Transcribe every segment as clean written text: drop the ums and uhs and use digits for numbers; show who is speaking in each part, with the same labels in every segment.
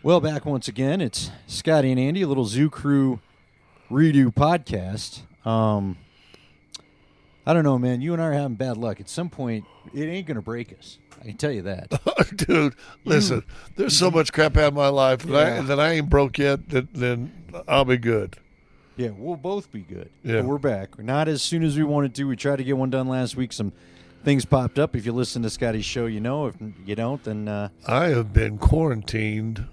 Speaker 1: Well, back once again, it's Scotty and Andy, a little Zoo Crew redo podcast. I don't know, man. You and I are having bad luck. At some point, it ain't going to break us. I can tell you that.
Speaker 2: Dude, listen, there's so much crap out of my life that I ain't broke yet, then I'll be good.
Speaker 1: Yeah, we'll both be good.
Speaker 2: Yeah.
Speaker 1: But we're back. Not as soon as we wanted to. We tried to get one done last week. Some things popped up. If you listen to Scotty's show, you know. If you don't, then...
Speaker 2: I have been quarantined,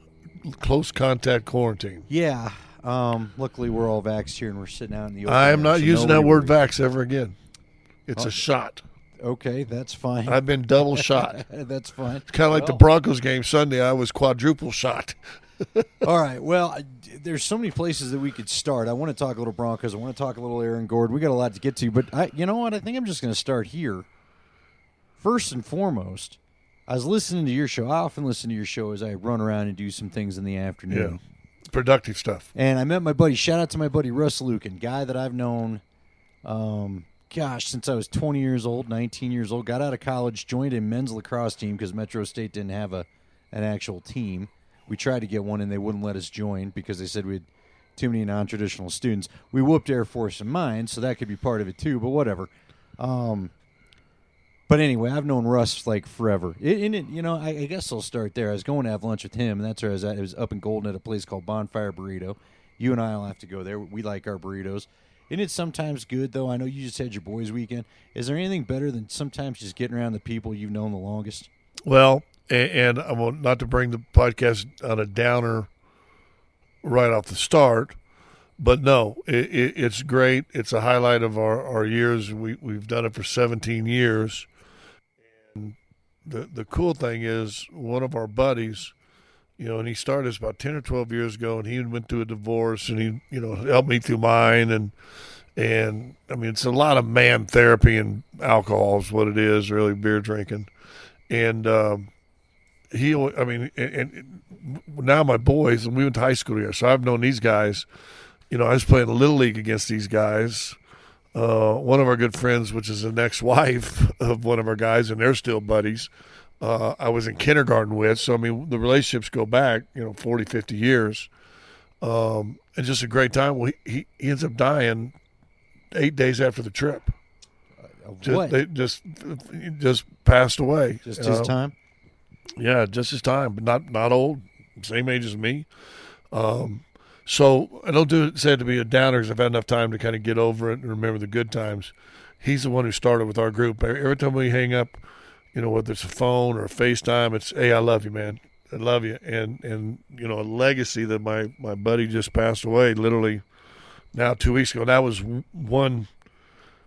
Speaker 2: close contact quarantine.
Speaker 1: Yeah. Luckily, we're all vaxxed here, and we're sitting out in the open.
Speaker 2: I am not
Speaker 1: so
Speaker 2: using that word
Speaker 1: worries.
Speaker 2: vax ever again. It's a shot.
Speaker 1: Okay, that's fine.
Speaker 2: I've been double shot.
Speaker 1: That's fine.
Speaker 2: It's kind of like the Broncos game Sunday. I was quadruple shot.
Speaker 1: All right. Well, there's so many places that we could start. I want to talk a little Broncos. I want to talk a little Aaron Gordon. We got a lot to get to, but you know what? I think I'm just going to start here. First and foremost, I was listening to your show. I often listen to your show as I run around and do some things in the afternoon.
Speaker 2: Yeah, productive stuff.
Speaker 1: And I met my buddy. Shout out to my buddy Russ Lucan, guy that I've known, since I was 20 years old, 19 years old. Got out of college, joined a men's lacrosse team because Metro State didn't have an actual team. We tried to get one, and they wouldn't let us join because they said we had too many non-traditional students. We whooped Air Force and Mine, so that could be part of it too, but whatever. But anyway, I've known Russ like forever. I guess I'll start there. I was going to have lunch with him, and that's where I was at. It was up in Golden at a place called Bonfire Burrito. You and I will have to go there. We like our burritos. Isn't it sometimes good, though? I know you just had your boys' weekend. Is there anything better than sometimes just getting around the people you've known the longest?
Speaker 2: Well, and I want not to bring the podcast on a downer right off the start, but no, it's great. It's a highlight of our years. We've done it for 17 years. And the cool thing is one of our buddies, and he started this about 10 or 12 years ago, and he went through a divorce, and he, helped me through mine. And I mean, it's a lot of man therapy, and alcohol is what it is, really, beer drinking. And and now my boys, and we went to high school together, so I've known these guys. I was playing a Little League against these guys. One of our good friends, which is an ex-wife of one of our guys, and they're still buddies, I was in kindergarten with. So, I mean, the relationships go back, 40, 50 years. And just a great time. Well, he ends up dying 8 days after the trip. They just passed away.
Speaker 1: Just his time?
Speaker 2: Yeah, just his time, but not old, same age as me. So I don't say it to be a downer because I've had enough time to kind of get over it and remember the good times. He's the one who started with our group. Every time we hang up, whether it's a phone or a FaceTime, it's, hey, I love you, man. I love you. And a legacy that my buddy just passed away literally now 2 weeks ago. That was one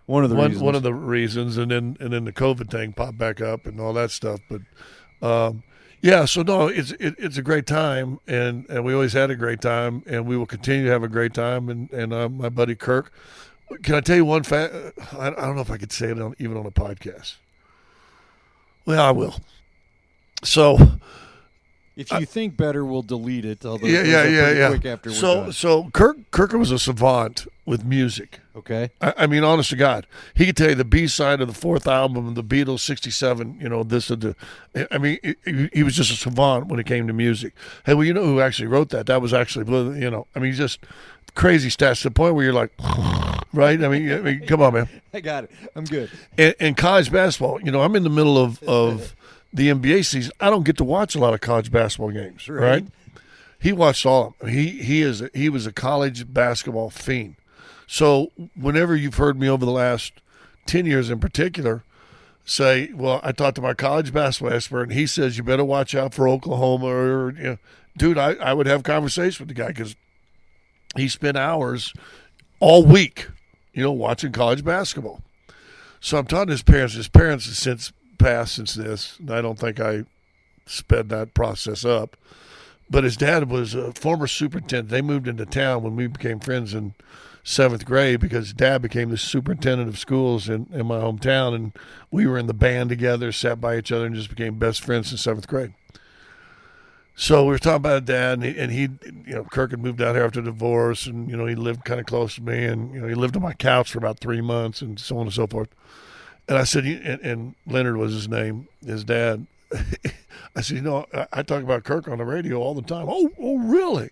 Speaker 2: of the reasons. And then the COVID thing popped back up and all that stuff. But yeah, so no, it's a great time, and we always had a great time, and we will continue to have a great time. And my buddy Kirk, can I tell you one fact? I don't know if I could say it even on a podcast. Well, I will. So,
Speaker 1: if you think better, we'll delete it.
Speaker 2: Yeah.
Speaker 1: Quick after we're done.
Speaker 2: So Kirk was a savant with music.
Speaker 1: Okay.
Speaker 2: I mean, honest to God, he could tell you the B side of the fourth album of the Beatles, '67. This and the. I mean, he was just a savant when it came to music. Hey, well, you know who actually wrote that? That was actually, I mean, just crazy stats to the point where you're like, right? I mean, come on, man.
Speaker 1: I got it. I'm good.
Speaker 2: And college basketball. I'm in the middle of the NBA season. I don't get to watch a lot of college basketball games, right? He watched all of them. He was a college basketball fiend. So whenever you've heard me over the last 10 years in particular say, well, I talked to my college basketball expert, and he says you better watch out for Oklahoma. Or dude, I would have conversations with the guy because he spent hours all week, watching college basketball. So I'm talking to his parents. His parents have since passed since this, and I don't think I sped that process up. But his dad was a former superintendent. They moved into town when we became friends in 7th grade because Dad became the superintendent of schools in my hometown, and we were in the band together, sat by each other, and just became best friends in 7th grade. So we were talking about Dad, and he Kirk had moved out here after divorce, and, he lived kind of close to me, and, he lived on my couch for about 3 months and so on and so forth. And I said, and Leonard was his name, his dad. I said, I talk about Kirk on the radio all the time. Oh, really?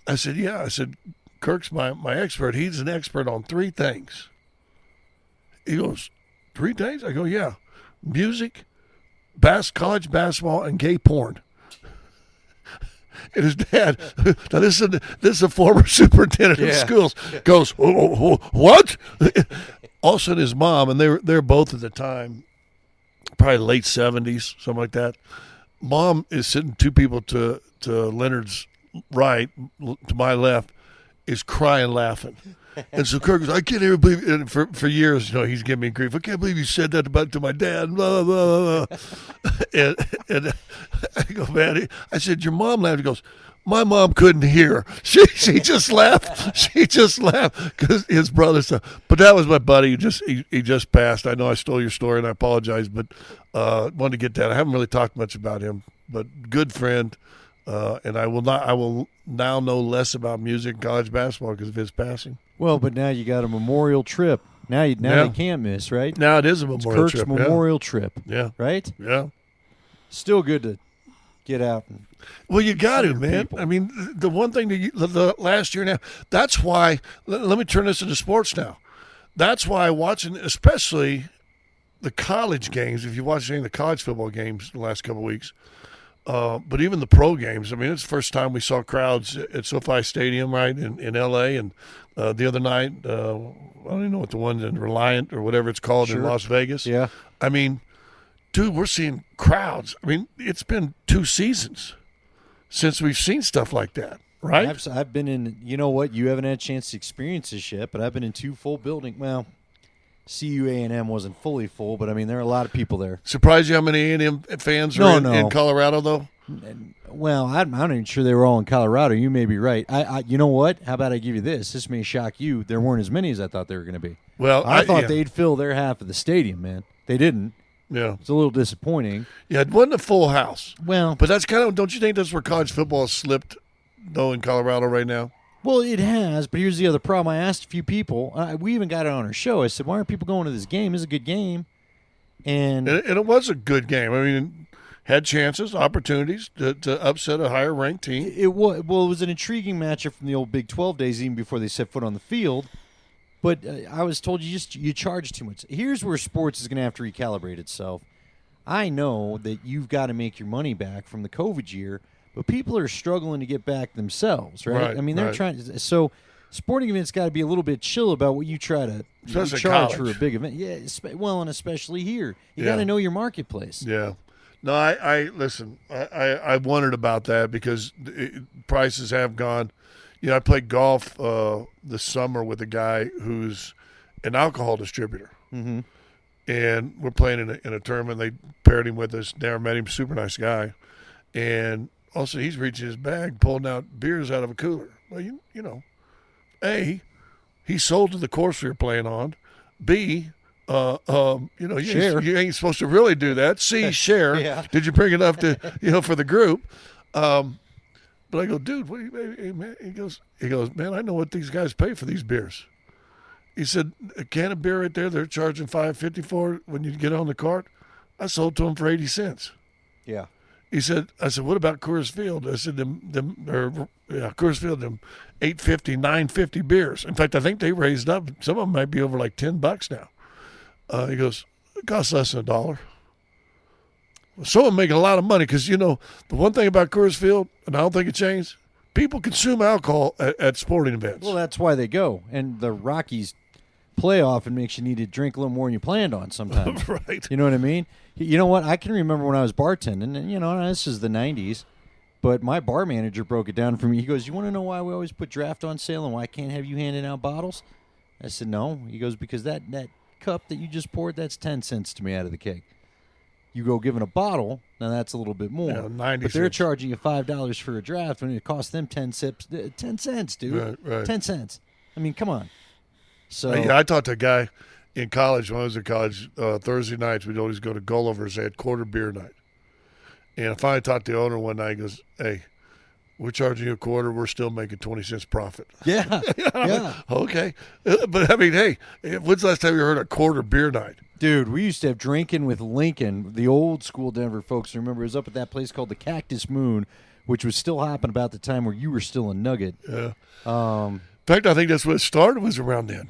Speaker 2: I said, yeah. I said, Kirk's my expert. He's an expert on 3 things. He goes, 3 things? I go, yeah. Music, college basketball, and gay porn. And his dad, now this is a former superintendent of schools, goes, what? All of a sudden his mom, and they're both at the time, probably late 70s, something like that. Mom is sitting 2 people to Leonard's right, to my left, is crying laughing. And so Kirk goes, I can't even believe it. And for years, he's giving me grief. I can't believe you said that to my dad. Blah, blah, blah. and I go, man, I said, your mom laughed. He goes, my mom couldn't hear. She just laughed. She just laughed because his brother stuff. But that was my buddy. He just passed. I know I stole your story, and I apologize, but wanted to get that. I haven't really talked much about him, but good friend. And I will now know less about music and college basketball because of his passing.
Speaker 1: Well, but now you got a memorial trip. Now they can't miss, right?
Speaker 2: Now it is a memorial
Speaker 1: trip. Kirk's memorial trip.
Speaker 2: Yeah.
Speaker 1: Right?
Speaker 2: Yeah.
Speaker 1: Still good to get out.
Speaker 2: Well, you got to, man.
Speaker 1: People.
Speaker 2: I mean, the one thing the last year now, that's why, let me turn this into sports now. That's why watching, especially the college games, if you watch any of the college football games in the last couple of weeks, but even the pro games, I mean, it's the first time we saw crowds at SoFi Stadium, right, in L.A., and the other night, I don't even know what the one in Reliant or whatever it's called in Las Vegas.
Speaker 1: Yeah.
Speaker 2: I mean, dude, we're seeing crowds. I mean, it's been 2 seasons since we've seen stuff like that, right?
Speaker 1: I've been in, you know what, you haven't had a chance to experience this yet, but I've been in 2 full building. Well, CU A&M wasn't fully full, but I mean, there are a lot of people there.
Speaker 2: Surprised you how many A&M fans are in Colorado, though?
Speaker 1: Well, I'm not even sure they were all in Colorado. You may be right. You know what? How about I give you this? This may shock you. There weren't as many as I thought they were going to be.
Speaker 2: Well,
Speaker 1: I thought they'd fill their half of the stadium, man. They didn't.
Speaker 2: Yeah.
Speaker 1: It's a little disappointing.
Speaker 2: Yeah, it wasn't a full house.
Speaker 1: Well.
Speaker 2: But that's kind of, don't you think that's where college football has slipped, though, in Colorado right now?
Speaker 1: Well, it has, but here's the other problem. I asked a few people. We even got it on our show. I said, why aren't people going to this game? It's a good game. And
Speaker 2: it was a good game. I mean, had chances, opportunities to upset a higher-ranked team.
Speaker 1: It was an intriguing matchup from the old Big 12 days, even before they set foot on the field. But I was told you charge too much. Here's where sports is going to have to recalibrate itself. I know that you've got to make your money back from the COVID year, but people are struggling to get back themselves, right? I mean, they're trying to. So sporting events got to be a little bit chill about what you try to charge for a big event. Yeah, well, and especially here. You got to know your marketplace.
Speaker 2: Yeah. No, I listen, I wondered about that because prices have gone. I played golf this summer with a guy who's an alcohol distributor.
Speaker 1: Mm-hmm.
Speaker 2: And we're playing in a tournament. They paired him with us. Never met him. Super nice guy. And also he's reaching his bag, pulling out beers out of a cooler. Well, you know, A, he sold to the course we were playing on. B, you ain't supposed to really do that. C, share.
Speaker 1: Yeah.
Speaker 2: Did you bring enough to, for the group? But I go, dude, what do you, hey, man? He goes, man, I know what these guys pay for these beers. He said, a can of beer right there, they're charging $5.50 for it when you get on the cart. I sold to them for 80 cents.
Speaker 1: Yeah.
Speaker 2: I said, what about Coors Field? I said, Coors Field, them $8.50, $9.50 beers. In fact, I think they raised up. Some of them might be over like $10 now. He goes, it costs less than $1. Some of them making a lot of money because, the one thing about Coors Field, and I don't think it changed, people consume alcohol at sporting events.
Speaker 1: Well, that's why they go. And the Rockies playoff, it makes you need to drink a little more than you planned on sometimes.
Speaker 2: Right.
Speaker 1: You know what I mean? You know what? I can remember when I was bartending, and, this is the 90s, but my bar manager broke it down for me. He goes, you want to know why we always put draft on sale and why I can't have you handing out bottles? I said, no. He goes, because that cup that you just poured, that's 10 cents to me out of the keg. You go giving a bottle, now that's a little bit more.
Speaker 2: Yeah, 90
Speaker 1: but they're
Speaker 2: cents.
Speaker 1: charging you $5 for a draft when it costs them 10 cents, dude.
Speaker 2: Right.
Speaker 1: 10 cents. I mean, come on. So
Speaker 2: I talked to a guy in college, when I was in college, Thursday nights, we'd always go to Gulliver's. They had quarter beer night. And I finally talked to the owner one night. He goes, hey, We're charging you a quarter. We're still making 20 cents profit.
Speaker 1: Yeah, yeah.
Speaker 2: Okay. But, I mean, hey, when's the last time you heard a quarter beer night?
Speaker 1: Dude, we used to have Drinking with Lincoln, the old school Denver folks. Remember, it was up at that place called the Cactus Moon, which was still hopping about the time where you were still a Nugget.
Speaker 2: Yeah. In fact, I think that's when it started, was around then.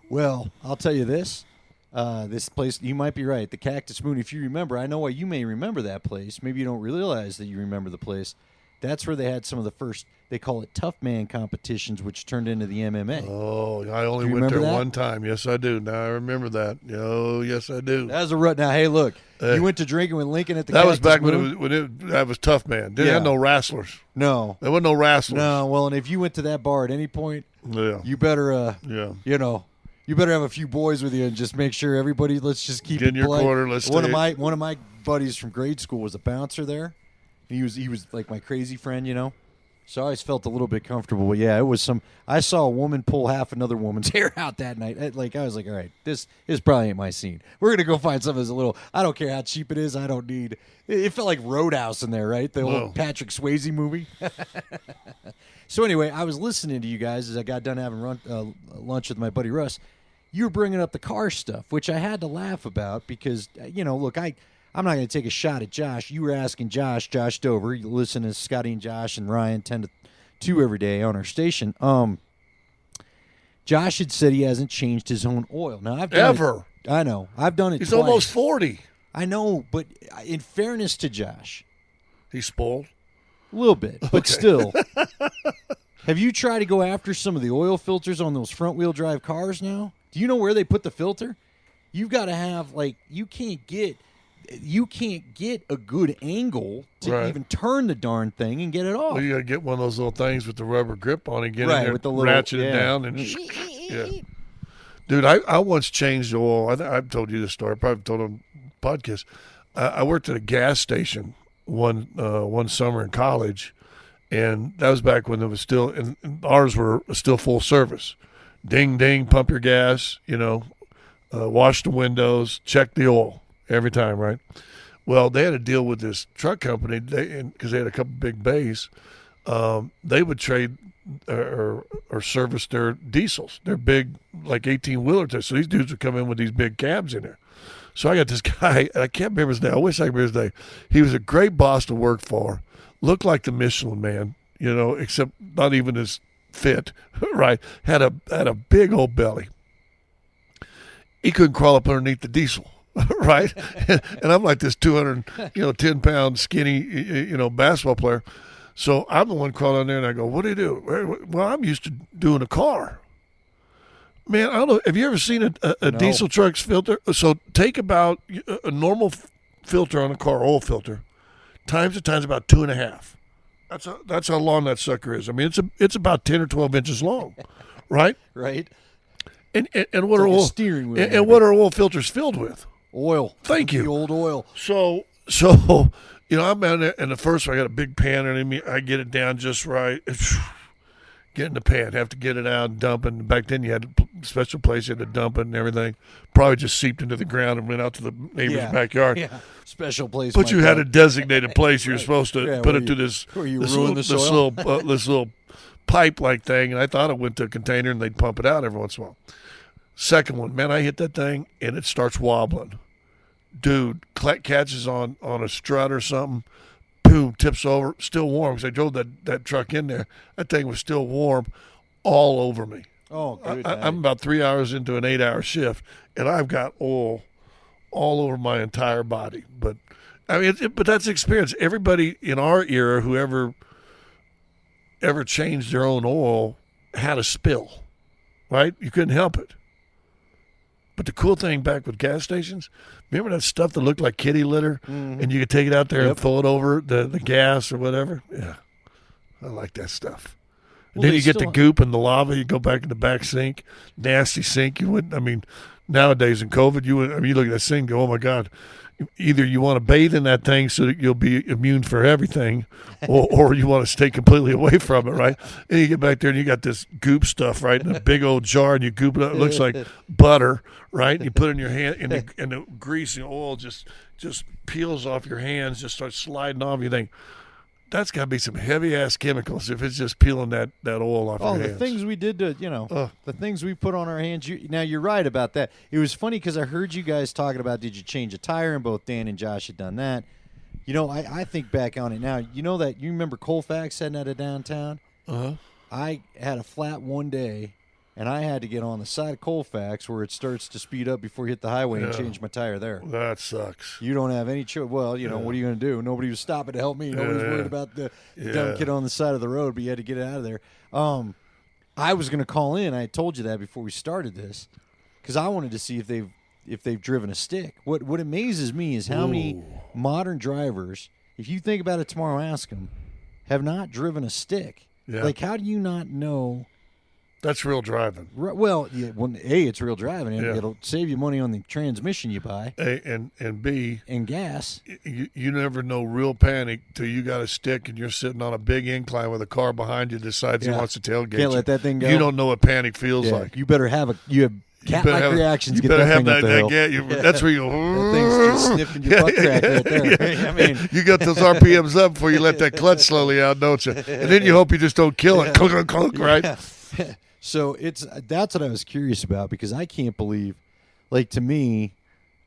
Speaker 1: Well, I'll tell you this. This place, you might be right. The Cactus Moon, if you remember, I know why you may remember that place. Maybe you don't realize that you remember the place. That's where they had some of the first, they call it tough man competitions, which turned into the MMA.
Speaker 2: Oh, I only went there one time. Yes, I do. Now I remember that. Oh, yes, I do.
Speaker 1: That was a rut. Now, hey, look, you went to Drinking with Lincoln at the
Speaker 2: That
Speaker 1: Cactus
Speaker 2: was back
Speaker 1: Moon?
Speaker 2: when that was tough, man. Didn't have no wrestlers.
Speaker 1: No.
Speaker 2: There wasn't no wrestlers.
Speaker 1: No, well, and if you went to that bar at any point, you better, you better have a few boys with you and just make sure everybody, let's just keep
Speaker 2: Get
Speaker 1: it
Speaker 2: in your
Speaker 1: polite.
Speaker 2: quarter. Let's
Speaker 1: One of my buddies from grade school was a bouncer there. He was like my crazy friend, So I always felt a little bit comfortable. But yeah, it was I saw a woman pull half another woman's hair out that night. I was like, all right, this probably ain't my scene. We're gonna go find something that's a little. I don't care how cheap it is. I don't need. It felt like Roadhouse in there, right? The old Patrick Swayze movie. So anyway, I was listening to you guys as I got done having lunch with my buddy Russ. You were bringing up the car stuff, which I had to laugh about because look, I'm not going to take a shot at Josh. You were asking Josh Dover. You listen to Scotty and Josh and Ryan 10 to 2 every day on our station. Josh had said he hasn't changed his own oil. Now I've done
Speaker 2: Ever.
Speaker 1: It, I know. I've done it
Speaker 2: He's
Speaker 1: twice.
Speaker 2: almost 40.
Speaker 1: I know, but in fairness to Josh.
Speaker 2: He's spoiled?
Speaker 1: A little bit, but still. Have you tried to go after some of the oil filters on those front-wheel drive cars now? Do you know where they put the filter? You've got to have, you can't get a good angle to even turn the darn thing and get it off.
Speaker 2: Well, you got to get one of those little things with the rubber grip on it, get in there,
Speaker 1: with the little,
Speaker 2: ratchet it down. And Dude, I once changed the oil. I've told you this story. I probably told on podcast. I worked at a gas station one summer in college, and that was back when it was still, and ours were still full service. Ding, ding, pump your gas, wash the windows, check the oil. Every time, right? Well, they had to deal with this truck company because they had a couple big bays. They would trade or service their diesels. They're big, like 18-wheeler. So these dudes would come in with these big cabs in there. So I got this guy, and I can't remember his name. I wish I could remember his name. He was a great boss to work for. Looked like the Michelin Man, except not even as fit, right? Had a big old belly. He couldn't crawl up underneath the diesel. Right, and I'm like this 210-pound skinny, basketball player. So I'm the one crawling on there, and I go, "What do you do?" Well, I'm used to doing a car. Man, I don't know. Have you ever seen a diesel truck's filter? So take about a normal filter on a car, oil filter, times about 2.5. That's how long that sucker is. I mean, it's about 10 or 12 inches long, right?
Speaker 1: Right.
Speaker 2: And what are
Speaker 1: like
Speaker 2: oil
Speaker 1: steering wheel?
Speaker 2: And what are oil filters filled with?
Speaker 1: Oil.
Speaker 2: Thank you.
Speaker 1: The old oil.
Speaker 2: So I'm down there, and the first one, I got a big pan underneath me. I get it down just right. Get in the pan. Have to get it out and dump it. And back then, you had a special place. You had to dump it and everything. Probably just seeped into the ground and went out to the neighbor's backyard.
Speaker 1: Yeah, special place.
Speaker 2: But you had a designated place. You're supposed to put it to this little pipe-like thing. And I thought it went to a container, and they'd pump it out every once in a while. Second one, man, I hit that thing, and it starts wobbling. Dude, catches on a strut or something. Boom, tips over. Still warm because I drove that truck in there. That thing was still warm all over me.
Speaker 1: Oh, good.
Speaker 2: I'm about 3 hours into an 8-hour shift, and I've got oil all over my entire body. But I mean, but that's experience. Everybody in our era, whoever ever changed their own oil, had a spill, right? You couldn't help it. But the cool thing back with gas stations, remember that stuff that looked like kitty litter, and you could take it out there and throw it over the gas or whatever? Yeah, I like that stuff. And then you get the goop and the lava. You go back in the back sink, nasty sink. You wouldn't. I mean, nowadays in COVID, you would. I mean, you look at that sink, and go, oh my God. Either you want to bathe in that thing so that you'll be immune for everything, or you want to stay completely away from it, right? And you get back there and you got this goop stuff, right, in a big old jar, and you goop it up. It looks like butter, right? And you put it in your hand, and the grease and oil just peels off your hands, just starts sliding off. You think, that's got to be some heavy ass chemicals if it's just peeling that oil off your hands.
Speaker 1: Oh, the things we did to, the things we put on our hands. Now, you're right about that. It was funny because I heard you guys talking about did you change a tire, and both Dan and Josh had done that. I think back on it now. You remember Colfax heading out of downtown?
Speaker 2: Uh-huh.
Speaker 1: I had a flat one day, and I had to get on the side of Colfax where it starts to speed up before you hit the highway and change my tire there.
Speaker 2: That sucks.
Speaker 1: You don't have any choice. Well, what are you going to do? Nobody was stopping to help me. Nobody's worried about the dumb kid on the side of the road, but you had to get it out of there. I was going to call in. I told you that before we started this because I wanted to see if they've driven a stick. What amazes me is how many modern drivers, if you think about it tomorrow, ask them, have not driven a stick.
Speaker 2: Yeah.
Speaker 1: Like, how do you not know?
Speaker 2: That's real driving.
Speaker 1: Well, it's real driving. It'll save you money on the transmission you buy.
Speaker 2: And B.
Speaker 1: And gas.
Speaker 2: You never know real panic till you got a stick and you're sitting on a big incline with a car behind you decides he wants to tailgate
Speaker 1: Can't let that thing go.
Speaker 2: You don't know what panic feels like.
Speaker 1: You better have cat-like reactions.
Speaker 2: You better have
Speaker 1: that
Speaker 2: that. That's where you go.
Speaker 1: That thing's sniffing your butt crack right there. I mean,
Speaker 2: you got those RPMs up before you let that clutch slowly out, don't you? And then you hope you just don't kill it. Clunk, clunk, right?
Speaker 1: So that's what I was curious about because I can't believe, like, to me,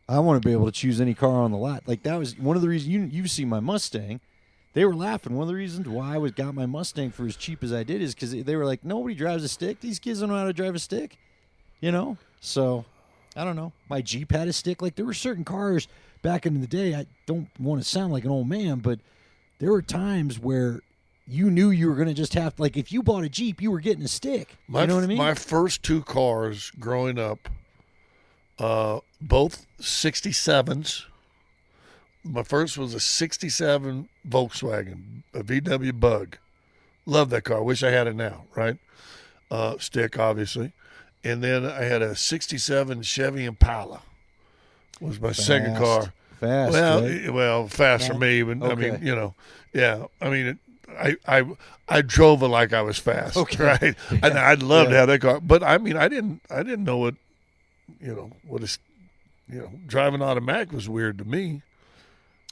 Speaker 1: I want to be able to choose any car on the lot. Like, that was one of the reasons you've seen my Mustang. They were laughing. One of the reasons why I got my Mustang for as cheap as I did is because they were like, nobody drives a stick. These kids don't know how to drive a stick, So, I don't know. My Jeep had a stick. Like, there were certain cars back in the day. I don't want to sound like an old man, but there were times where you knew you were going to just have to, like, if you bought a Jeep, you were getting a stick. You know what I mean?
Speaker 2: My first two cars growing up, both 67s. My first was a 67 Volkswagen, a VW Bug. Love that car. Wish I had it now, right? Stick, obviously. And then I had a 67 Chevy Impala. Was my second car.
Speaker 1: Fast.
Speaker 2: Well, fast for me, but okay. I mean, yeah. I mean, I drove it like I was fast, right? Yeah. And I'd love to have that car, but I mean, I didn't know what, driving automatic was weird to me.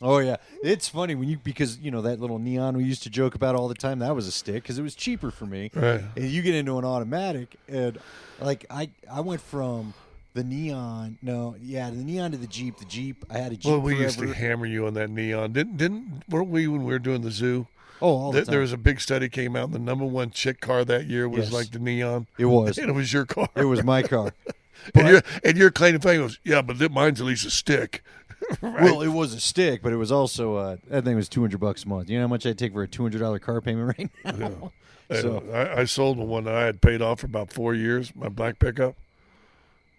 Speaker 1: Oh yeah, it's funny because that little neon we used to joke about all the time. That was a stick because it was cheaper for me.
Speaker 2: Right.
Speaker 1: And you get into an automatic, and like I went from the neon, the neon to the Jeep. The Jeep, I had a Jeep.
Speaker 2: Well, we
Speaker 1: forever.
Speaker 2: used to hammer you on that neon. Weren't we when we were doing the zoo?
Speaker 1: Oh, all the time.
Speaker 2: There was a big study came out. The number one chick car that year was like the neon.
Speaker 1: It was.
Speaker 2: And it was your car.
Speaker 1: It was my car.
Speaker 2: and your claim thing was, but mine's at least a stick. Right?
Speaker 1: Well, it was a stick, but it was also I think it was $200 a month. You know how much I'd take for a $200 car payment right now?
Speaker 2: Yeah.
Speaker 1: So
Speaker 2: I sold one that I had paid off for about 4 years. My black pickup.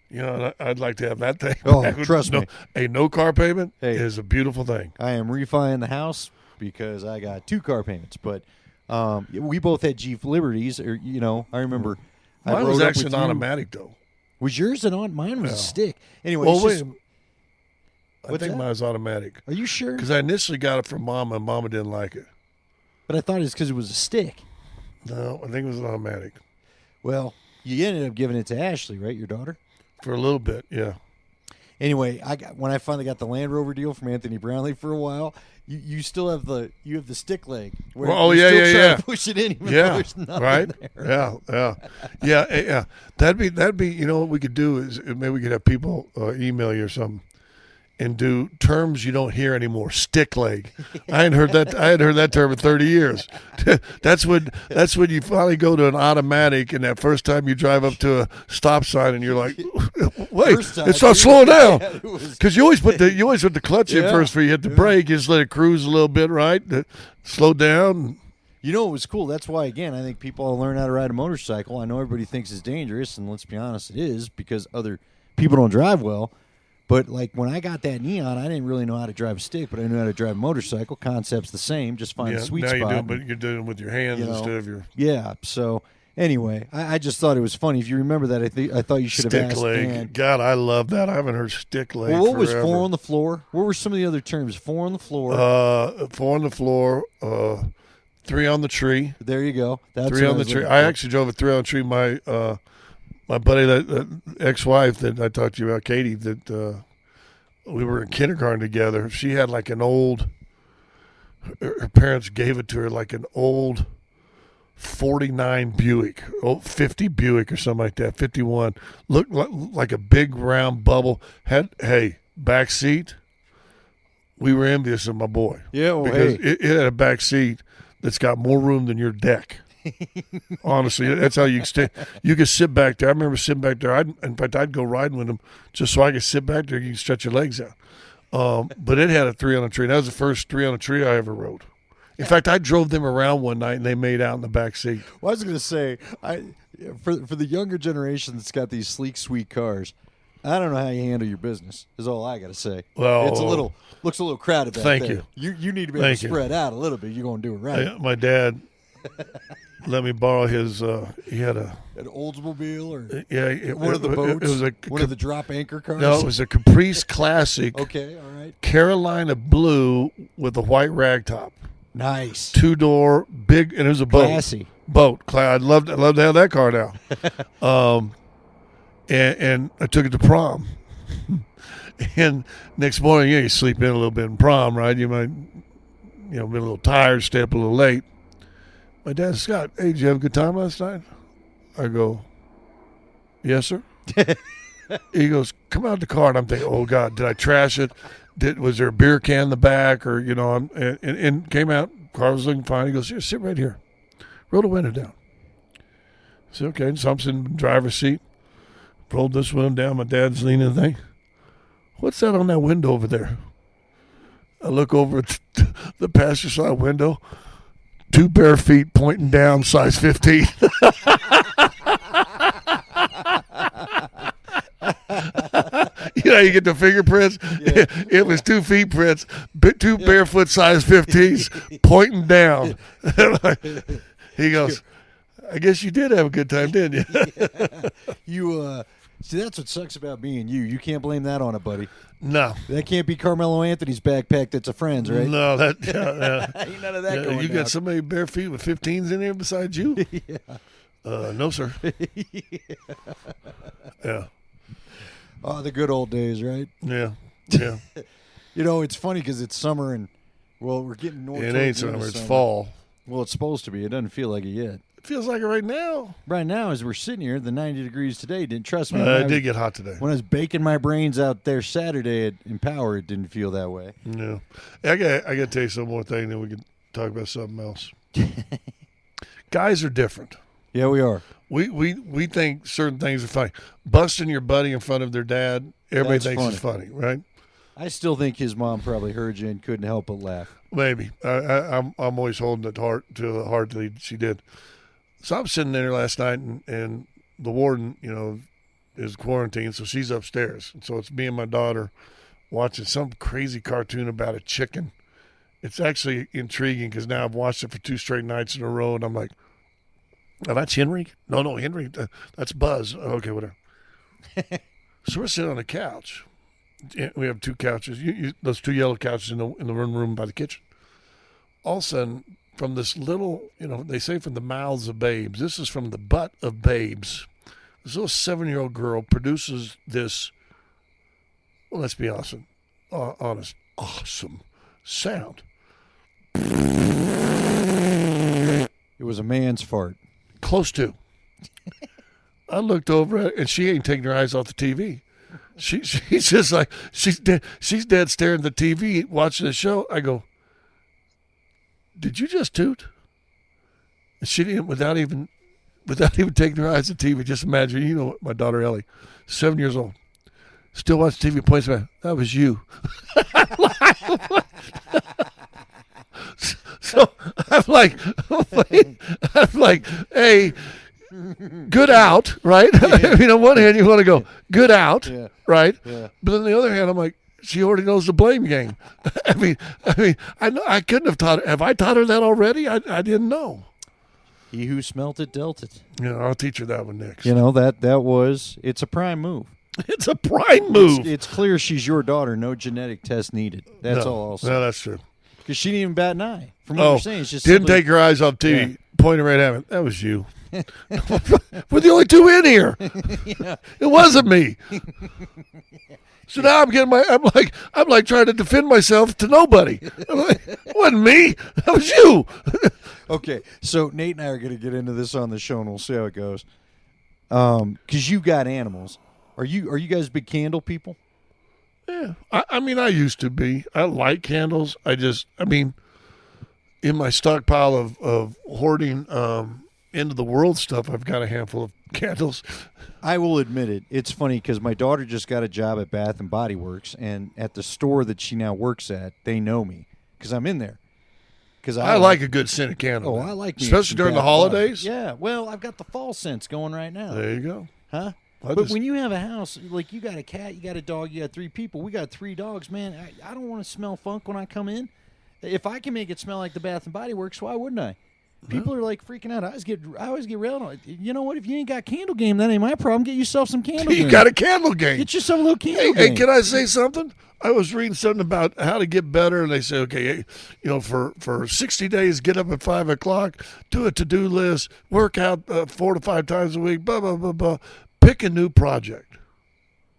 Speaker 2: And I'd like to have that thing.
Speaker 1: Oh, trust me.
Speaker 2: No car payment is a beautiful thing.
Speaker 1: I am refining the house because I got 2 car payments, but we both had Jeep Liberties. Or I remember.
Speaker 2: Mine was actually an automatic though.
Speaker 1: Was yours mine was a stick? Anyway,
Speaker 2: I think mine was automatic.
Speaker 1: Are you sure?
Speaker 2: Because I initially got it from Mama, and Mama didn't like it.
Speaker 1: But I thought it's because it was a stick.
Speaker 2: No, I think it was an automatic.
Speaker 1: Well, you ended up giving it to Ashley, right? Your daughter?
Speaker 2: For a little bit, yeah.
Speaker 1: Anyway, when I finally got the Land Rover deal from Anthony Brownlee for a while, you still have the stick leg. Where
Speaker 2: yeah.
Speaker 1: Push it in, even though there's nothing
Speaker 2: right.
Speaker 1: There.
Speaker 2: Yeah. That'd be. You know what we could do is maybe we could have people email you or something. And do terms you don't hear anymore. Stick leg. I hadn't heard that term in 30 years. That's when you finally go to an automatic, and that first time you drive up to a stop sign, and you're like, "Wait, it's not slowing down." Because you always put the clutch in first before you hit the brake. You just let it cruise a little bit, right? Slow down.
Speaker 1: You know, it was cool. That's why, again, I think people learn how to ride a motorcycle. I know everybody thinks it's dangerous, and let's be honest, it is because other people don't drive well. But, like, when I got that neon, I didn't really know how to drive a stick, but I knew how to drive a motorcycle. Concept's the same. Just find the sweet spot.
Speaker 2: Now you do, but you're doing it with your hands instead of your...
Speaker 1: Yeah, so, anyway, I just thought it was funny. If you remember that, I thought you should have asked
Speaker 2: leg.
Speaker 1: Dan.
Speaker 2: God, I love that. I haven't heard stick leg
Speaker 1: Well, what
Speaker 2: forever.
Speaker 1: was 4 on the floor? What were some of the other terms? 4 on the floor.
Speaker 2: 4 on the floor, 3 on the tree.
Speaker 1: There you go. That's
Speaker 2: 3 on the tree. I actually drove a 3 on the tree. My buddy, that ex-wife that I talked to you about, Katie, that... we were in kindergarten together. She had like an old her parents gave it to her like an old 49 Buick, 50 Buick or something like that, 51. Looked like a big round bubble. Back seat. We were envious of my boy.
Speaker 1: Yeah, well,
Speaker 2: because it had a back seat that's got more room than your deck. Honestly, that's how you extend. You could sit back there. I remember sitting back there. In fact, I'd go riding with him just so I could sit back there. You can stretch your legs out. But it had a 3-on-a-tree. That was the first 3-on-a-tree I ever rode. In fact, I drove them around one night and they made out in the back seat.
Speaker 1: Well, I was going to say, for the younger generation that's got these sleek, sweet cars, I don't know how you handle your business. Is all I got to say.
Speaker 2: Well,
Speaker 1: it's looks a little crowded back
Speaker 2: thank
Speaker 1: there. You need to be able to spread out a little bit. You're going to do it right.
Speaker 2: My dad let me borrow his. He had
Speaker 1: an Oldsmobile or
Speaker 2: one
Speaker 1: of the boats.
Speaker 2: It was
Speaker 1: one of the drop anchor cars.
Speaker 2: No, it was a Caprice Classic.
Speaker 1: Okay, all right.
Speaker 2: Carolina blue with a white rag top.
Speaker 1: Nice.
Speaker 2: 2-door, big, and it was a boat.
Speaker 1: Classy.
Speaker 2: Boat. I'd love to have that car now. And I took it to prom. And next morning, you sleep in a little bit in prom, right? You might, be a little tired, stay up a little late. My dad, Scott, hey, did you have a good time last night? I go, yes, sir. He goes, come out the car. And I'm thinking, oh, God, did I trash it? Was there a beer can in the back? Or, and came out. Car was looking fine. He goes, here, sit right here. Roll the window down. I said, okay. So I'm sitting in the driver's seat. Rolled this window down. My dad's leaning the thing. What's that on that window over there? I look over at the passenger side window. 2 bare feet pointing down, size 15. You get the fingerprints. Yeah. It was 2 feet prints, 2 barefoot size 15s pointing down. He goes, I guess you did have a good time, didn't you?
Speaker 1: See, that's what sucks about being you. You can't blame that on a buddy.
Speaker 2: No.
Speaker 1: That can't be Carmelo Anthony's backpack that's a friend's, right?
Speaker 2: No,
Speaker 1: Ain't none of that going
Speaker 2: You
Speaker 1: down.
Speaker 2: got somebody bare feet with 15s in there besides you?
Speaker 1: Yeah.
Speaker 2: No, sir. Yeah.
Speaker 1: Oh, the good old days, right?
Speaker 2: Yeah.
Speaker 1: It's funny because it's summer and, we're getting north.
Speaker 2: It ain't summer. It's fall.
Speaker 1: Well, it's supposed to be. It doesn't feel like it yet.
Speaker 2: It feels like it right now.
Speaker 1: Right now, as we're sitting here, the 90 degrees today didn't trust me.
Speaker 2: It did get hot today.
Speaker 1: When I was baking my brains out there Saturday in Power, it didn't feel that way.
Speaker 2: No. I got to tell you some more thing, then we can talk about something else. Guys are different.
Speaker 1: Yeah, we are.
Speaker 2: We think certain things are funny. Busting your buddy in front of their dad, everybody thinks it's funny, right?
Speaker 1: I still think his mom probably heard you and couldn't help but laugh.
Speaker 2: Maybe. I'm always holding it to the heart that she did. So I'm sitting there last night, and the warden, is quarantined, so she's upstairs. And so it's me and my daughter watching some crazy cartoon about a chicken. It's actually intriguing because now I've watched it for 2 straight nights in a row, and I'm like, oh, that's Henry? No, Henry. That's Buzz. Okay, whatever. So we're sitting on the couch. We have 2 couches. Those 2 yellow couches in the room by the kitchen. All of a sudden, from this little, they say from the mouths of babes. This is from the butt of babes. This little 7-year-old girl produces this, well, let's be honest, awesome sound.
Speaker 1: It was a man's fart.
Speaker 2: Close to. I looked over at it, and she ain't taking her eyes off the TV. She's just like, she's dead staring at the TV, watching the show. I go, did you just toot? And she didn't, without even taking her eyes off the TV. Just imagine, my daughter Ellie, 7 years old, still watching TV, points back, that was you. So I'm like, hey, good out, right? I mean, on one hand, you want to go, good out, right? Yeah. But on the other hand, I'm like, she already knows the blame game. I mean, I know I couldn't have taught her. Have I taught her that already? I didn't know.
Speaker 1: He who smelt it dealt it.
Speaker 2: I'll teach her that one next.
Speaker 1: It's a prime move.
Speaker 2: It's a prime move.
Speaker 1: It's clear she's your daughter. No genetic test needed. That's all I'll say.
Speaker 2: No, that's true.
Speaker 1: Because she didn't even bat an eye. From what you're saying, it's just
Speaker 2: didn't take her eyes off TV. Yeah. Pointed right at me. That was you. We're the only 2 in here. Yeah. It wasn't me. So now I'm like trying to defend myself to nobody. I'm like, it wasn't me. That was you.
Speaker 1: Okay, so Nate and I are going to get into this on the show, and we'll see how it goes. Because you got animals. Are you guys big candle people?
Speaker 2: Yeah, I mean, I used to be. I like candles. In my stockpile of hoarding end of the world stuff, I've got a handful of candles.
Speaker 1: I will admit it. It's funny because my daughter just got a job at Bath and Body Works, and at the store that she now works at, they know me because I'm in there. Because
Speaker 2: I like a good scented candle.
Speaker 1: Oh, I like me
Speaker 2: especially during the holidays.
Speaker 1: Yeah, well, I've got the fall scents going right now.
Speaker 2: There you go.
Speaker 1: Huh? But when you have a house, like you got a cat, you got a dog, you got 3 people. We got 3 dogs, man. I don't want to smell funk when I come in. If I can make it smell like the Bath and Body Works, why wouldn't I? People are like freaking out. I always get railed on. You know what? If you ain't got candle game, that ain't my problem. Get yourself some candle game.
Speaker 2: You got a candle game.
Speaker 1: Get yourself a little candle game.
Speaker 2: Hey, can I say something? I was reading something about how to get better, and they say, okay, for 60 days, get up at 5 o'clock, do a to-do list, work out 4 to 5 times a week, blah, blah, blah, blah. Pick a new project.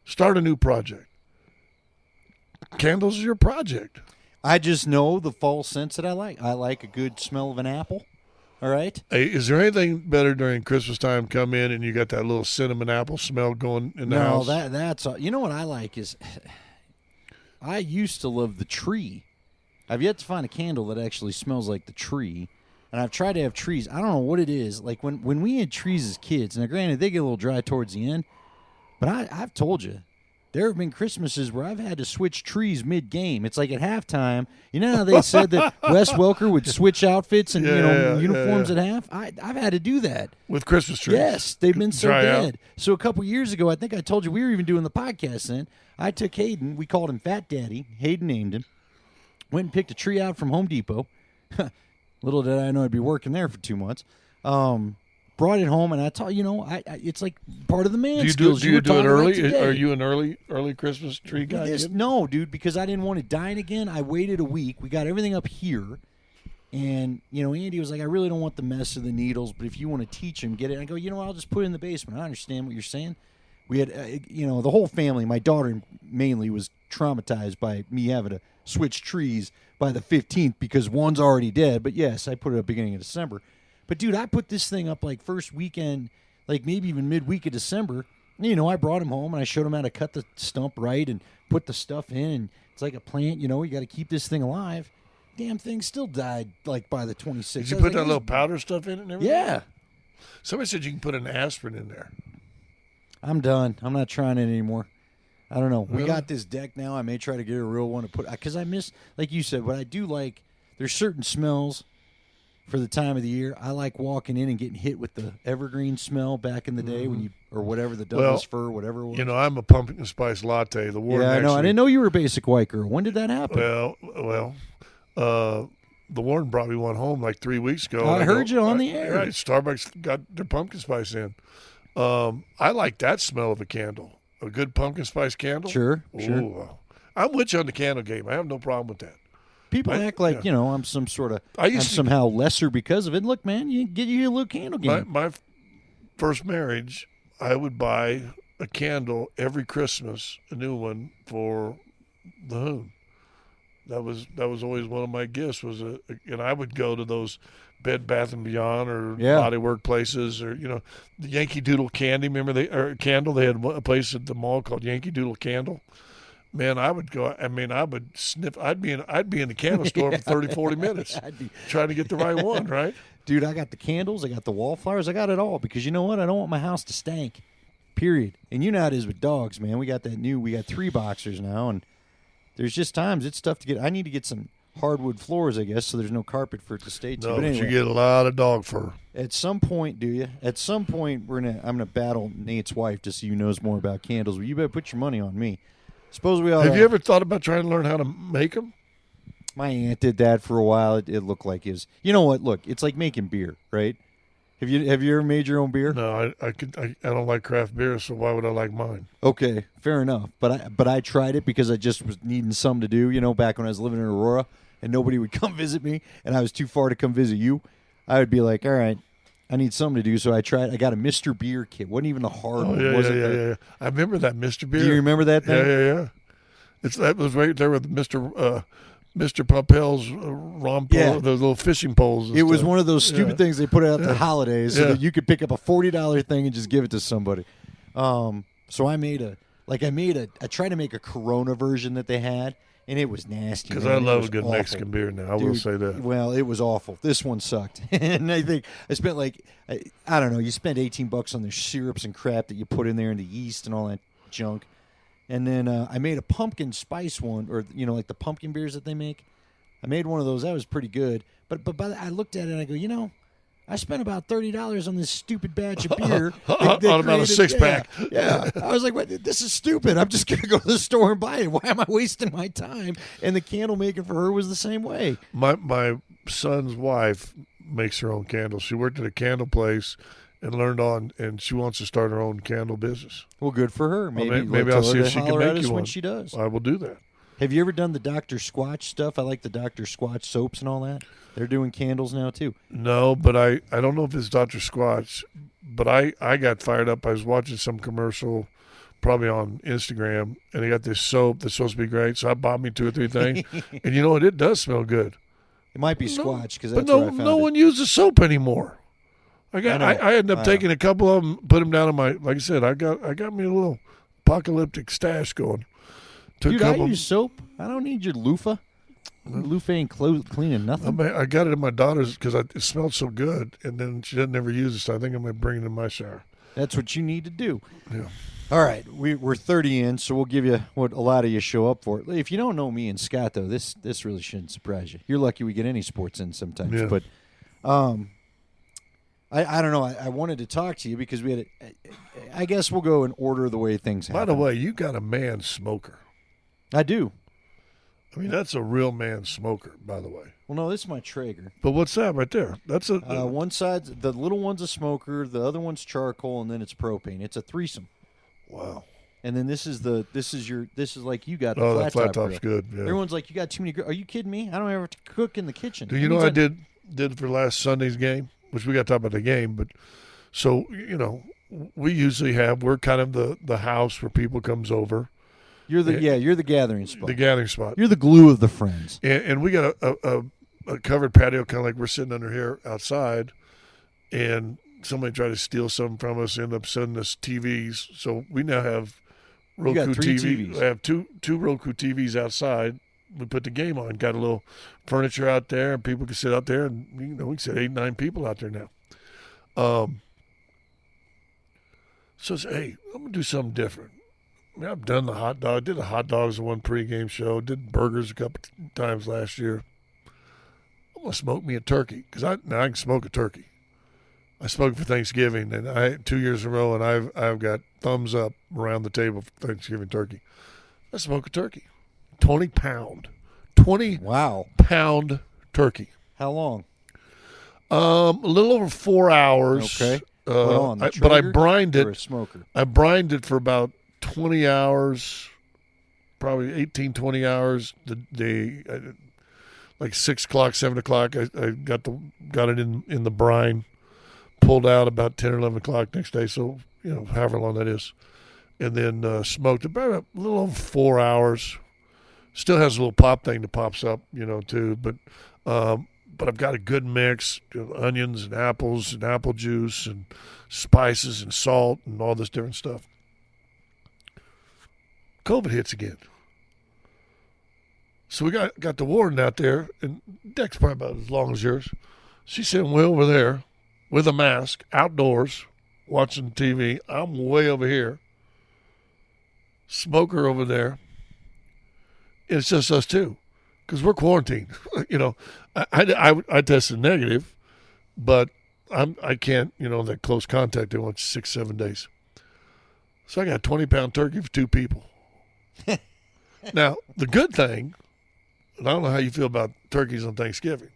Speaker 2: Start a new project. Candles is your project.
Speaker 1: I just know the fall scents that I like. I like a good smell of an apple. All right.
Speaker 2: Hey, is there anything better during Christmas time? Come in and you got that little cinnamon apple smell going in the house.
Speaker 1: No, that's you know what I like is I used to love the tree. I've yet to find a candle that actually smells like the tree, and I've tried to have trees. I don't know what it is. Like when we had trees as kids. Now, granted, they get a little dry towards the end, but I've told you. There have been Christmases where I've had to switch trees mid-game. It's like at halftime. You know how they said that Wes Welker would switch outfits and uniforms at half? I've had to do that.
Speaker 2: With Christmas trees?
Speaker 1: Yes, they've been so
Speaker 2: Dry
Speaker 1: dead.
Speaker 2: out.
Speaker 1: So a couple years ago, I think I told you we were even doing the podcast then. I took Hayden. We called him Fat Daddy. Hayden named him. Went and picked a tree out from Home Depot. Little did I know I'd be working there for 2 months. Brought it home, and I taught it's like part of the man skills.
Speaker 2: Do you do it early?
Speaker 1: Like
Speaker 2: Are you an early Christmas tree guy?
Speaker 1: No, dude, because I didn't want it dying again. I waited a week. We got everything up here, and Andy was like, "I really don't want the mess of the needles, but if you want to teach him, get it." And I go, I'll just put it in the basement. I understand what you're saying. We had, the whole family. My daughter mainly was traumatized by me having to switch trees by the 15th because one's already dead. But yes, I put it up beginning of December. But, dude, I put this thing up like first weekend, like maybe even midweek of December. I brought him home, and I showed him how to cut the stump right and put the stuff in. And it's like a plant, you got to keep this thing alive. Damn thing still died like by the 26th.
Speaker 2: Did you put that little powder stuff in it and everything?
Speaker 1: Yeah.
Speaker 2: Somebody said you can put an aspirin in there.
Speaker 1: I'm done. I'm not trying it anymore. I don't know.
Speaker 2: Really?
Speaker 1: We got this deck now. I may try to get a real one to put, because I miss, like you said, what I do like, there's certain smells for the time of the year. I like walking in and getting hit with the evergreen smell back in the day or whatever, the Douglas fir, whatever it was.
Speaker 2: I'm a pumpkin spice latte. The warden
Speaker 1: I know. I didn't know you were a basic white girl. When did that happen?
Speaker 2: Well, the warden brought me one home like 3 weeks ago.
Speaker 1: I heard you on the air.
Speaker 2: Right, Starbucks got their pumpkin spice in. I like that smell of a candle. A good pumpkin spice candle.
Speaker 1: Sure.
Speaker 2: I'm with you on the candle game. I have no problem with that.
Speaker 1: People act like, I'm some sort of, I'm somehow lesser because of it. Look, man, you get you a little candle game.
Speaker 2: My first marriage, I would buy a candle every Christmas, a new one for the hoon. That was always one of my gifts. And I would go to those Bed Bath and Beyond or Body Work places, or the Yankee Doodle Candy. Remember candle? They had a place at the mall called Yankee Doodle Candle. Man, I would go. I would sniff. I'd be in the candle store for 30, 40 minutes trying to get the right one, right?
Speaker 1: Dude, I got the candles. I got the wallflowers. I got it all because you know what? I don't want my house to stank, period. And you know how it is with dogs, man. We got 3 boxers now, and there's just times it's tough to get. I need to get some hardwood floors, I guess, so there's no carpet for it to stay to.
Speaker 2: No,
Speaker 1: but anyway,
Speaker 2: you get a lot of dog fur.
Speaker 1: At some point, do you? At some point, I'm gonna battle Nate's wife to see who knows more about candles. Well, you better put your money on me. Suppose we all.
Speaker 2: Have you ever thought about trying to learn how to make them?
Speaker 1: My aunt did that for a while. It looked like his. You know what? Look, it's like making beer, right? Have you ever made your own beer?
Speaker 2: No, I don't like craft beer, so why would I like mine?
Speaker 1: Okay, fair enough. But I tried it because I just was needing something to do. Back when I was living in Aurora and nobody would come visit me, and I was too far to come visit you, I would be like, all right, I need something to do. So I tried. I got a Mr. Beer kit. Wasn't even a hard one.
Speaker 2: Yeah. I remember that Mr. Beer.
Speaker 1: Do you remember that thing?
Speaker 2: Yeah. That was right there with Mr. Pumpel's rom pole, those little fishing poles.
Speaker 1: It was one of those stupid things they put out at the holidays so that you could pick up a $40 thing and just give it to somebody. So I tried to make a Corona version that they had, and it was nasty.
Speaker 2: Because I love a good awful. Mexican beer now. I will say that.
Speaker 1: Well, it was awful. This one sucked. And I think I spent I don't know, you spend $18 on the syrups and crap that you put in there and the yeast and all that junk. And then I made a pumpkin spice one, or, like the pumpkin beers that they make. I made one of those. That was pretty good. But I looked at it and I go, I spent about $30 on this stupid batch of beer.
Speaker 2: On about a six-pack.
Speaker 1: Yeah. I was like, this is stupid. I'm just going to go to the store and buy it. Why am I wasting my time? And the candle making for her was the same way.
Speaker 2: My son's wife makes her own candles. She worked at a candle place and learned on, and she wants to start her own candle business.
Speaker 1: Well, good for her.
Speaker 2: Maybe I'll see if she can make you one.
Speaker 1: When she does.
Speaker 2: I will do that.
Speaker 1: Have you ever done the Dr. Squatch stuff? I like the Dr. Squatch soaps and all that. They're doing candles now, too.
Speaker 2: No, but I don't know if it's Dr. Squatch, but I got fired up. I was watching some commercial probably on Instagram, and they got this soap that's supposed to be great, so I bought me 2 or 3 things. And you know what? It does smell good.
Speaker 1: It might be Squatch, because that's
Speaker 2: where
Speaker 1: I found
Speaker 2: no one uses soap anymore. I ended up taking a couple of them, put them down on my, like I said, I got me a little apocalyptic stash going.
Speaker 1: Dude, I use soap. I don't need your loofah. Loofah ain't cleaning nothing.
Speaker 2: I got it in my daughter's because it smelled so good, and then she doesn't ever use it, so I think I'm going to bring it in my shower.
Speaker 1: That's what you need to do.
Speaker 2: Yeah.
Speaker 1: All right, we're 30 in, so we'll give you what a lot of you show up for. If you don't know me and Scott, though, this really shouldn't surprise you. You're lucky we get any sports in sometimes.
Speaker 2: Yeah.
Speaker 1: But I don't know. I wanted to talk to you because we had I guess we'll go in order the way things happen.
Speaker 2: By the way, you got a man smoker.
Speaker 1: I do.
Speaker 2: I mean, that's a real man smoker, by the way.
Speaker 1: Well, no, this is my Traeger.
Speaker 2: But what's that right there? That's a
Speaker 1: one side. The little one's a smoker. The other one's charcoal, and then it's propane. It's a threesome.
Speaker 2: Wow.
Speaker 1: And then this is like you got the
Speaker 2: flat
Speaker 1: that
Speaker 2: flat top's good. Yeah.
Speaker 1: Everyone's like, you got too many. Are you kidding me? I don't ever have to cook in the kitchen.
Speaker 2: Do you know what I did for last Sunday's game? Which we got to talk about the game, but so we usually we're kind of the house where people comes over.
Speaker 1: You're the gathering spot.
Speaker 2: The gathering spot.
Speaker 1: You're the glue of the friends.
Speaker 2: And we got a covered patio, kind of like we're sitting under here outside, and somebody tried to steal something from us, ended up sending us TVs. So we now have Roku TVs. We have two Roku TVs outside. We put the game on. Got a little furniture out there, and people can sit out there, and we can sit 8, 9 people out there now. So I said, hey, I'm gonna do something different. I mean, I've done the hot dog. Did the hot dogs in one pregame show. Did burgers a couple times last year. I'm gonna smoke me a turkey because I can smoke a turkey. I smoked for Thanksgiving, and 2 years in a row, and I've got thumbs up around the table for Thanksgiving turkey. I smoke a turkey, 20-pound turkey.
Speaker 1: How long?
Speaker 2: A little over 4 hours.
Speaker 1: Okay.
Speaker 2: But I brined it.
Speaker 1: Or a smoker?
Speaker 2: I brined it for about 20 hours, probably 18, 20 hours. Like 6 o'clock, 7 o'clock, I got it in the brine, pulled out about 10 or 11 o'clock next day. So however long that is, and then smoked it about a little over 4 hours. Still has a little pop thing that pops up, too. But I've got a good mix: onions and apples and apple juice and spices and salt and all this different stuff. COVID hits again. So we got the warden out there, and Deck's probably about as long as yours. She's sitting way over there with a mask, outdoors, watching TV. I'm way over here. Smoker over there. It's just us two, because we're quarantined. I tested negative, but I can't. That close contact. They want 6-7 days. So I got a 20-pound turkey for 2 people. Now the good thing, and I don't know how you feel about turkeys on Thanksgiving.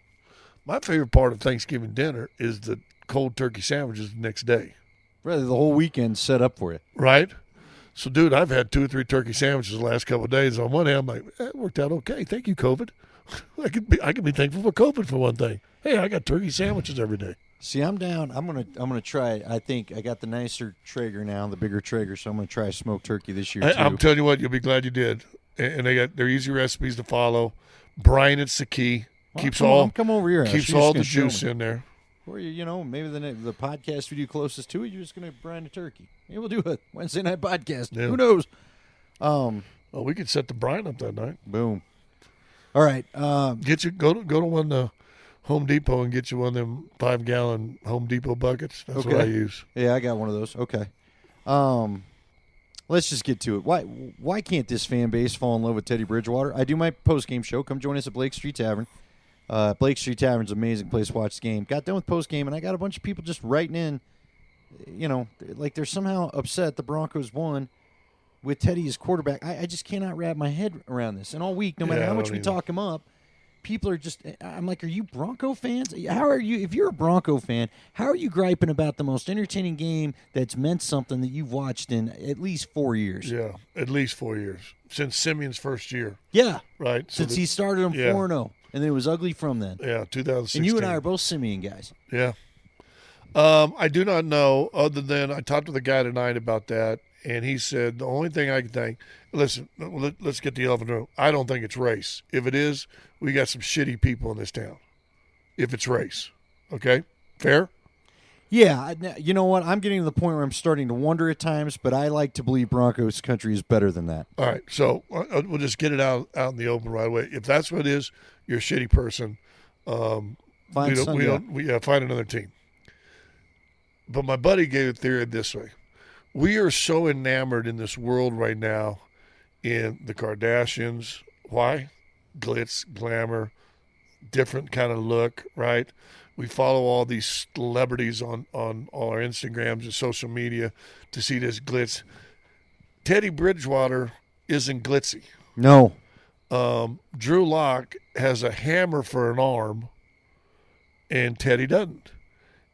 Speaker 2: My favorite part of Thanksgiving dinner is the cold turkey sandwiches the next day.
Speaker 1: Rather, the whole weekend set up for you.
Speaker 2: Right. So, dude, I've had 2 or 3 turkey sandwiches the last couple of days. On one hand, I'm like, it worked out okay. Thank you, COVID. I can be thankful for COVID for one thing. Hey, I got turkey sandwiches every day.
Speaker 1: See, I'm down. I'm gonna try it. I think I got the nicer Traeger now, the bigger Traeger, so I'm gonna try a smoked turkey this year too.
Speaker 2: I'm telling you what, you'll be glad you did. and they're easy recipes to follow. Brine, it's the key.
Speaker 1: Well, come over here.
Speaker 2: Keeps all the juice in there.
Speaker 1: Or maybe the podcast we do closest to it, you're just going to brine a turkey. Maybe we'll do a Wednesday night podcast. Yeah. Who knows?
Speaker 2: Well, we could set the brine up that night.
Speaker 1: Boom. All right.
Speaker 2: Go to one Home Depot and get you one of them 5-gallon Home Depot buckets. That's what I use.
Speaker 1: Yeah, I got one of those. Okay. Let's just get to it. Why can't this fan base fall in love with Teddy Bridgewater? I do my post-game show. Come join us at Blake Street Tavern. Blake Street Tavern's an amazing place to watch the game. Got done with post-game, and I got a bunch of people just writing in, like they're somehow upset the Broncos won with Teddy as quarterback. I just cannot wrap my head around this. And all week, no matter how much we talk him up, people are just – I'm like, are you Bronco fans? How are you – if you're a Bronco fan, how are you griping about the most entertaining game that's meant something that you've watched in at least 4 years?
Speaker 2: Yeah, at least 4 years. Since Simeon's first year.
Speaker 1: Yeah.
Speaker 2: Right?
Speaker 1: Since he started them 4-0. And then it was ugly from then.
Speaker 2: Yeah, 2016.
Speaker 1: And you and I are both Simeon guys.
Speaker 2: Yeah. I do not know, other than I talked to the guy tonight about that, and he said the only thing I can think, listen, let's get the elephant in the room. I don't think it's race. If it is, we got some shitty people in this town. If it's race. Okay? Fair?
Speaker 1: Yeah. You know what? I'm getting to the point where I'm starting to wonder at times, but I like to believe Broncos country is better than that.
Speaker 2: All right. So we'll just get it out in the open right away. If that's what it is, you're a shitty person. Find another team. But my buddy gave a theory this way. We are so enamored in this world right now in the Kardashians. Why? Glitz, glamour, different kind of look, right? We follow all these celebrities on all our Instagrams and social media to see this glitz. Teddy Bridgewater isn't glitzy.
Speaker 1: No.
Speaker 2: Drew Lock has a hammer for an arm, and Teddy doesn't.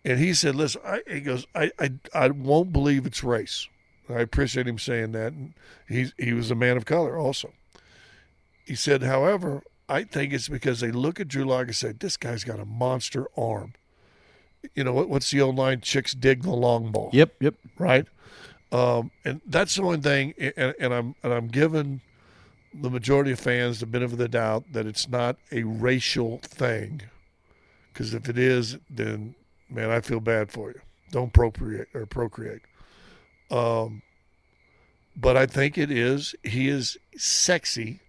Speaker 2: And he said, listen, I won't believe it's race. I appreciate him saying that. And he was a man of color also. He said, however, I think it's because they look at Drew Lock and say, this guy's got a monster arm. You know, what's the old line? Chicks dig the long ball.
Speaker 1: Yep.
Speaker 2: Right? And that's the one thing, and I'm giving the majority of fans the benefit of the doubt that it's not a racial thing. Because if it is, then, man, I feel bad for you. Don't procreate. But I think it is. He is sexy,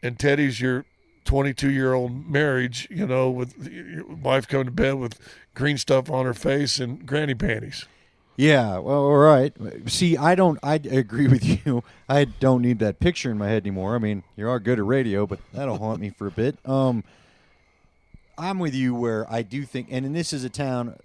Speaker 2: and Teddy's your 22-year-old marriage, with your wife coming to bed with green stuff on her face and granny panties.
Speaker 1: Yeah, well, all right. See, I agree with you. I don't need that picture in my head anymore. I mean, you are good at radio, but that'll haunt me for a bit. I'm with you where I do think, and this is the town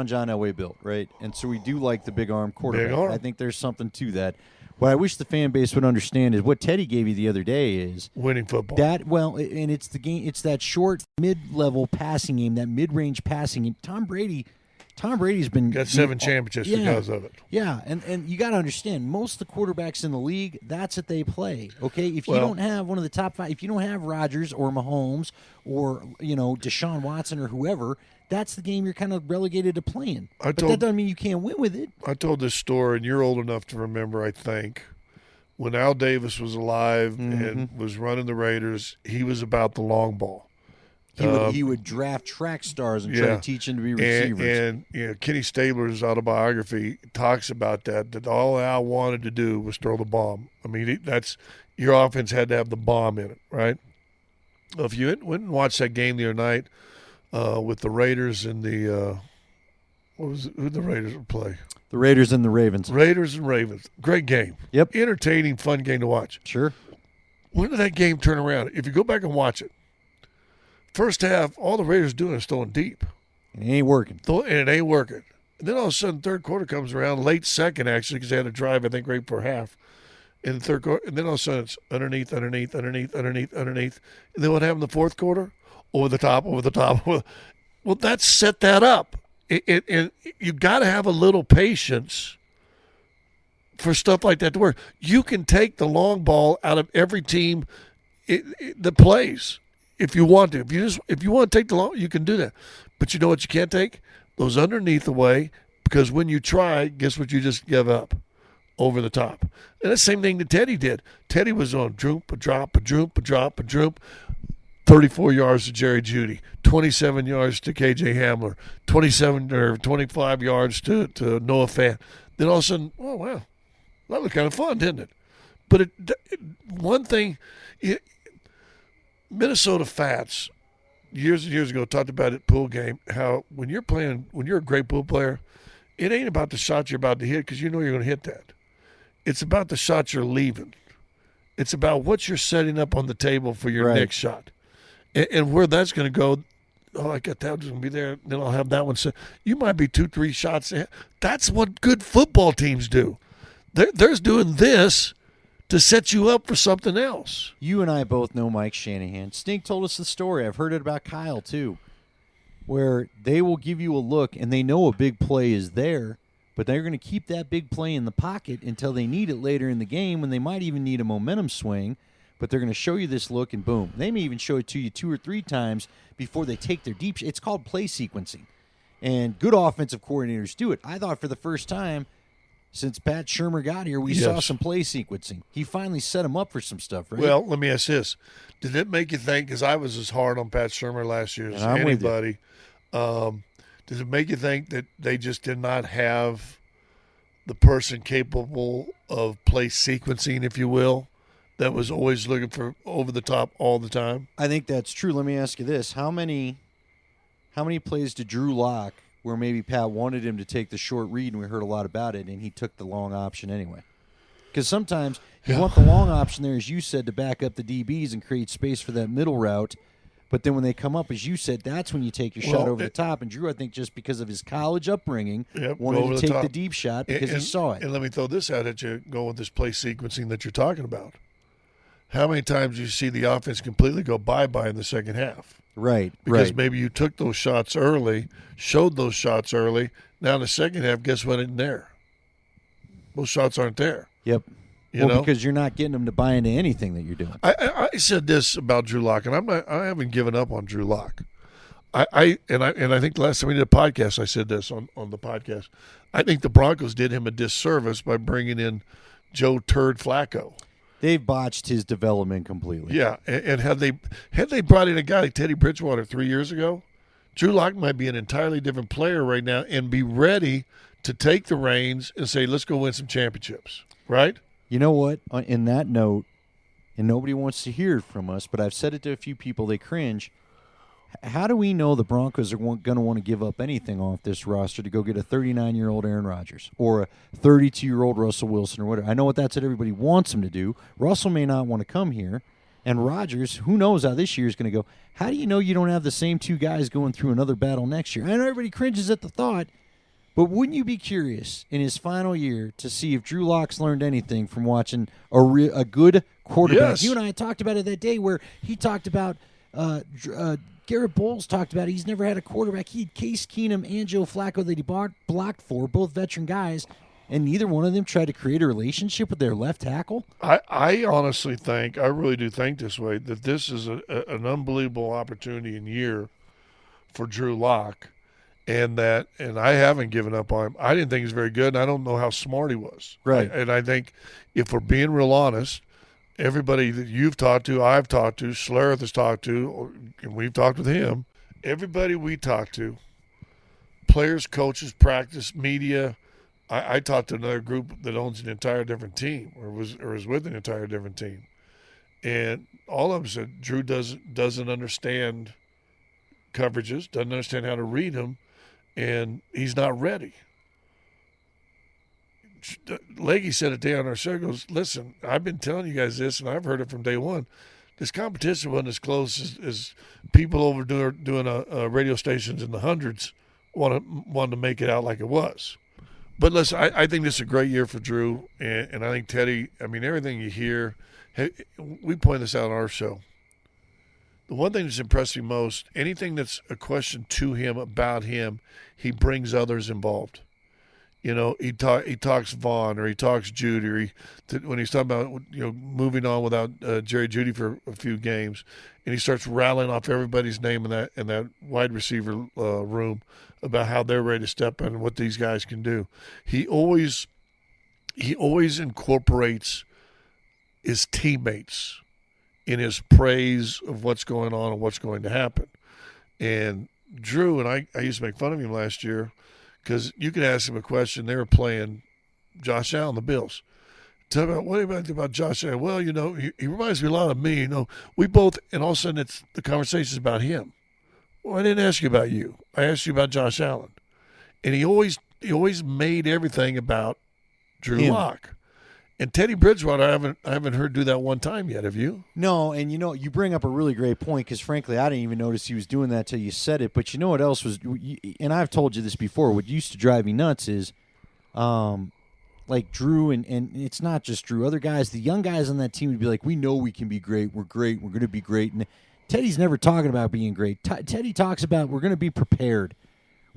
Speaker 1: John Elway built, right? And so we do like the big arm quarterback.
Speaker 2: Big arm.
Speaker 1: I think there's something to that. What I wish the fan base would understand is what Teddy gave you the other day is
Speaker 2: winning football.
Speaker 1: And it's the game. It's that short mid-level passing game, that mid-range passing game. Tom Brady's been
Speaker 2: got 7 championships because of it.
Speaker 1: Yeah, and you got to understand, most of the quarterbacks in the league, that's what they play. Okay, if you don't have one of the top 5, if you don't have Rodgers or Mahomes or Deshaun Watson or whoever, that's the game you're kind of relegated to playing. But that doesn't mean you can't win with it.
Speaker 2: I told this story, and you're old enough to remember, I think, when Al Davis was alive and was running the Raiders, he was about the long ball.
Speaker 1: He would draft track stars and try to teach them to be receivers.
Speaker 2: And Kenny Stabler's autobiography talks about that all Al wanted to do was throw the bomb. I mean, that's your offense had to have the bomb in it, right? If you went and watched that game the other night with the Raiders and the who did the Raiders play?
Speaker 1: The Raiders and the Ravens.
Speaker 2: Raiders and Ravens. Great game.
Speaker 1: Yep.
Speaker 2: Entertaining, fun game to watch.
Speaker 1: Sure.
Speaker 2: When did that game turn around? If you go back and watch it, first half, all the Raiders doing is throwing deep.
Speaker 1: And it ain't working.
Speaker 2: And then all of a sudden, third quarter comes around, late second actually, because they had a drive, I think, right for half. In the third quarter, and then all of a sudden it's underneath. And then what happened in the fourth quarter? Over the top. Well, that set that up. And you got to have a little patience for stuff like that to work. You can take the long ball out of every team that plays. If you want to, if you want to take the long, you can do that. But you know what you can't take? Those underneath away, because when you try, guess what you just give up? over the top. And the same thing that Teddy did. Teddy was on droop, a drop, a droop, a drop, a droop. 34 yards to Jerry Jeudy, 27 yards to KJ Hamler, 27 or 25 yards to Noah Fant. Then all of a sudden, oh, wow, that looked kind of fun, didn't it? But one thing, Minnesota Fats, years and years ago, talked about it pool game, how when you're a great pool player, it ain't about the shot you're about to hit because you know you're going to hit that. It's about the shot you're leaving. It's about what you're setting up on the table for your next shot. And where that's going to go, oh, I got that one's going to be there, then I'll have that one set. You might be 2-3 shots ahead. That's what good football teams do. They're doing this to set you up for something else.
Speaker 1: You and I both know Mike Shanahan. Stink told us the story. I've heard it about Kyle, too, where they will give you a look, and they know a big play is there, but they're going to keep that big play in the pocket until they need it later in the game when they might even need a momentum swing. But they're going to show you this look, and boom. They may even show it to you 2 or 3 times before they take their deep shot. It's called play sequencing. And good offensive coordinators do it. I thought for the first time since Pat Shurmur got here, we saw some play sequencing. He finally set him up for some stuff, right?
Speaker 2: Well, let me ask this. Did it make you think, because I was as hard on Pat Shurmur last year as anybody, does it make you think that they just did not have the person capable of play sequencing, if you will, that was always looking for over the top all the time?
Speaker 1: I think that's true. Let me ask you this. How many plays did Drew Lock where maybe Pat wanted him to take the short read and we heard a lot about it and he took the long option anyway? Because sometimes you want the long option there, as you said, to back up the DBs and create space for that middle route. But then when they come up, as you said, that's when you take your shot over the top. And Drew, I think just because of his college upbringing, wanted to take the deep shot because he saw it.
Speaker 2: And let me throw this out at you, going with this play sequencing that you're talking about. How many times do you see the offense completely go bye-bye in the second half?
Speaker 1: Right,
Speaker 2: because maybe you took those shots early, showed those shots early. Now in the second half, guess what isn't there? Those shots aren't there.
Speaker 1: Yep.
Speaker 2: You know?
Speaker 1: Because you're not getting them to buy into anything that you're doing.
Speaker 2: I said this about Drew Lock, and I haven't given up on Drew Lock. I think the last time we did a podcast, I said this on the podcast. I think the Broncos did him a disservice by bringing in Joe Turd Flacco.
Speaker 1: They've botched his development completely.
Speaker 2: Yeah, and had they brought in a guy like Teddy Bridgewater 3 years ago, Drew Lock might be an entirely different player right now and be ready to take the reins and say, let's go win some championships, right?
Speaker 1: You know what? In that note, and nobody wants to hear it from us, but I've said it to a few people, they cringe. How do we know the Broncos are going to want to give up anything off this roster to go get a 39-year-old Aaron Rodgers or a 32-year-old Russell Wilson or whatever? I know that's what everybody wants him to do. Russell may not want to come here. And Rodgers, who knows how this year is going to go. How do you know you don't have the same 2 guys going through another battle next year? I know everybody cringes at the thought, but wouldn't you be curious in his final year to see if Drew Lock's learned anything from watching a good quarterback?
Speaker 2: Yes.
Speaker 1: You and I talked about it that day where he talked about Garrett Bowles talked about it. He's never had a quarterback. He had Case Keenum and Joe Flacco that he blocked for, both veteran guys, and neither one of them tried to create a relationship with their left tackle.
Speaker 2: I honestly think, I really do think this way, that this is an unbelievable opportunity and year for Drew Lock, and I haven't given up on him. I didn't think he was very good, and I don't know how smart he was.
Speaker 1: Right.
Speaker 2: And I think if we're being real honest, everybody that you've talked to, I've talked to, Schlereth has talked to, and we've talked with him, everybody we talked to, players, coaches, practice, media. I talked to another group that owns an entire different team or is with an entire different team. And all of them said Drew doesn't understand coverages, doesn't understand how to read them, and he's not ready. Leggy said it today on our show, goes, listen, I've been telling you guys this, and I've heard it from day one. This competition wasn't as close as people over doing radio stations in the hundreds wanted to make it out like it was. But listen, I think this is a great year for Drew, and I think Teddy, I mean, everything you hear, we point this out on our show. The one thing that's impressed me most, anything that's a question to him about him, he brings others involved. You know, he talks Vaughn or he talks Judy, or when he's talking about moving on without Jerry Jeudy for a few games, and he starts rattling off everybody's name in that wide receiver room about how they're ready to step in and what these guys can do. He always he always incorporates his teammates in his praise of what's going on and what's going to happen. And Drew, and I used to make fun of him last year because you could ask him a question. They were playing Josh Allen, the Bills. Tell me, what do you think about Josh Allen? Well, he reminds me a lot of me. We both, and all of a sudden the conversation's about him. Well, I didn't ask you about you. I asked you about Josh Allen. And he always made everything about Drew Lock. And Teddy Bridgewater, I haven't heard do that one time yet. Have you?
Speaker 1: No, and you bring up a really great point because, frankly, I didn't even notice he was doing that till you said it. But you know what else was, and I've told you this before, what used to drive me nuts is like Drew, and it's not just Drew, other guys, the young guys on that team would be like, we know we can be great, we're going to be great. And Teddy's never talking about being great. Teddy talks about we're going to be prepared.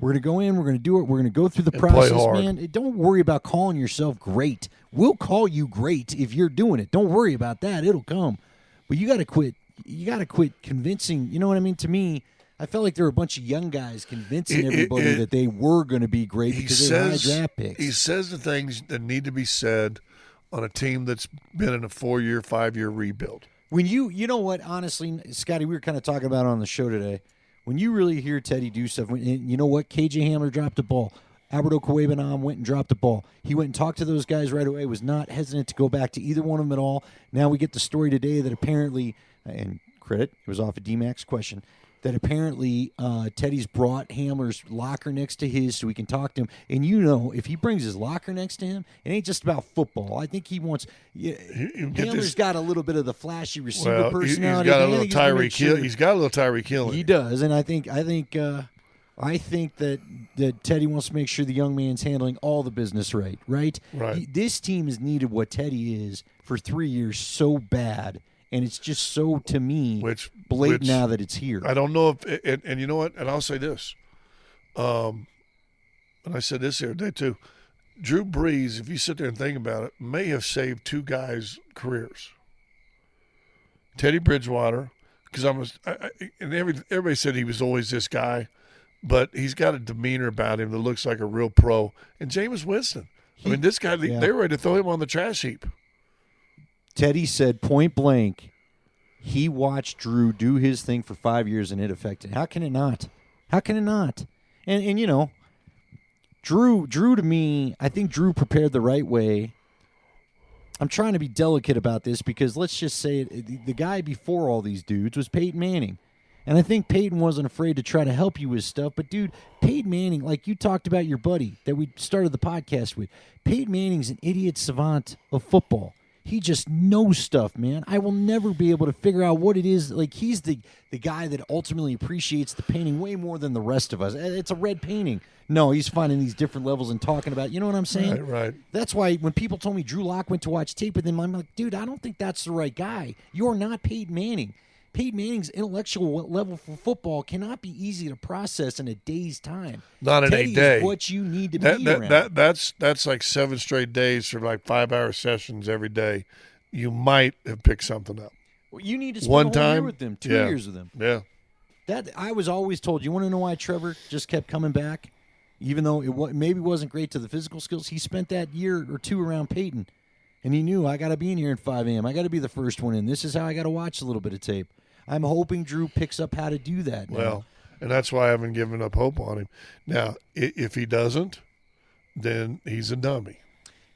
Speaker 1: We're going to go in, we're going to do it, we're going to go through the process, man. Don't worry about calling yourself great. We'll call you great if you're doing it. Don't worry about that. It'll come. But you got to quit. You got to quit convincing. You know what I mean? To me, I felt like there were a bunch of young guys convincing everybody that they were going to be great because they had draft picks.
Speaker 2: He says the things that need to be said on a team that's been in a 4-year, 5-year rebuild.
Speaker 1: When you know what, honestly, Scotty, we were kind of talking about it on the show today. When you really hear Teddy do stuff, you know what? KJ Hamler dropped the ball. Alberto Cuebanam went and dropped the ball. He went and talked to those guys right away, was not hesitant to go back to either one of them at all. Now we get the story today that apparently, and credit, it was off a D-Max question, that apparently Teddy's brought Hamler's locker next to his so he can talk to him. And if he brings his locker next to him, it ain't just about football. I think he wants Hamler's got a little bit of the flashy receiver personality.
Speaker 2: He's got a little Tyreek Hill. He's got a little Tyreek Hill.
Speaker 1: He does, and I think that Teddy wants to make sure the young man's handling all the business right. Right. This team has needed what Teddy is for 3 years so bad. And it's just so, to me, blatant now that it's here.
Speaker 2: I don't know if – and you know what? And I'll say this. And I said this the other day too. Drew Brees, if you sit there and think about it, may have saved two guys' careers. Teddy Bridgewater, because everybody said he was always this guy, but he's got a demeanor about him that looks like a real pro. And Jameis Winston. This guy, they were ready to throw him on the trash heap.
Speaker 1: Teddy said point blank, he watched Drew do his thing for 5 years and it affected him. How can it not? How can it not? And Drew to me, I think Drew prepared the right way. I'm trying to be delicate about this because let's just say it, the guy before all these dudes was Peyton Manning. And I think Peyton wasn't afraid to try to help you with stuff. But, dude, Peyton Manning, like you talked about your buddy that we started the podcast with, Peyton Manning's an idiot savant of football. He just knows stuff, man. I will never be able to figure out what it is. Like, he's the guy that ultimately appreciates the painting way more than the rest of us. It's a red painting. No, he's finding these different levels and talking about, you know what I'm saying?
Speaker 2: Right.
Speaker 1: That's why when people told me Drew Lock went to watch tape with him, I'm like, dude, I don't think that's the right guy. You're not Peyton Manning. Peyton Manning's intellectual level for football cannot be easy to process in a day's time.
Speaker 2: Not in
Speaker 1: Teddy
Speaker 2: a day.
Speaker 1: Is what you need to be around.
Speaker 2: That's like 7 straight days for like 5-hour sessions every day. You might have picked something up.
Speaker 1: Well, you need to spend a whole year with them, 2 years with them.
Speaker 2: Yeah.
Speaker 1: That I was always told. You want to know why Trevor just kept coming back? Even though it maybe wasn't great to the physical skills, he spent that year or two around Peyton. And he knew, I got to be in here at 5 a.m. I got to be the first one in. This is how I got to watch a little bit of tape. I'm hoping Drew picks up how to do that now.
Speaker 2: Well, and that's why I haven't given up hope on him. Now, if he doesn't, then he's a dummy.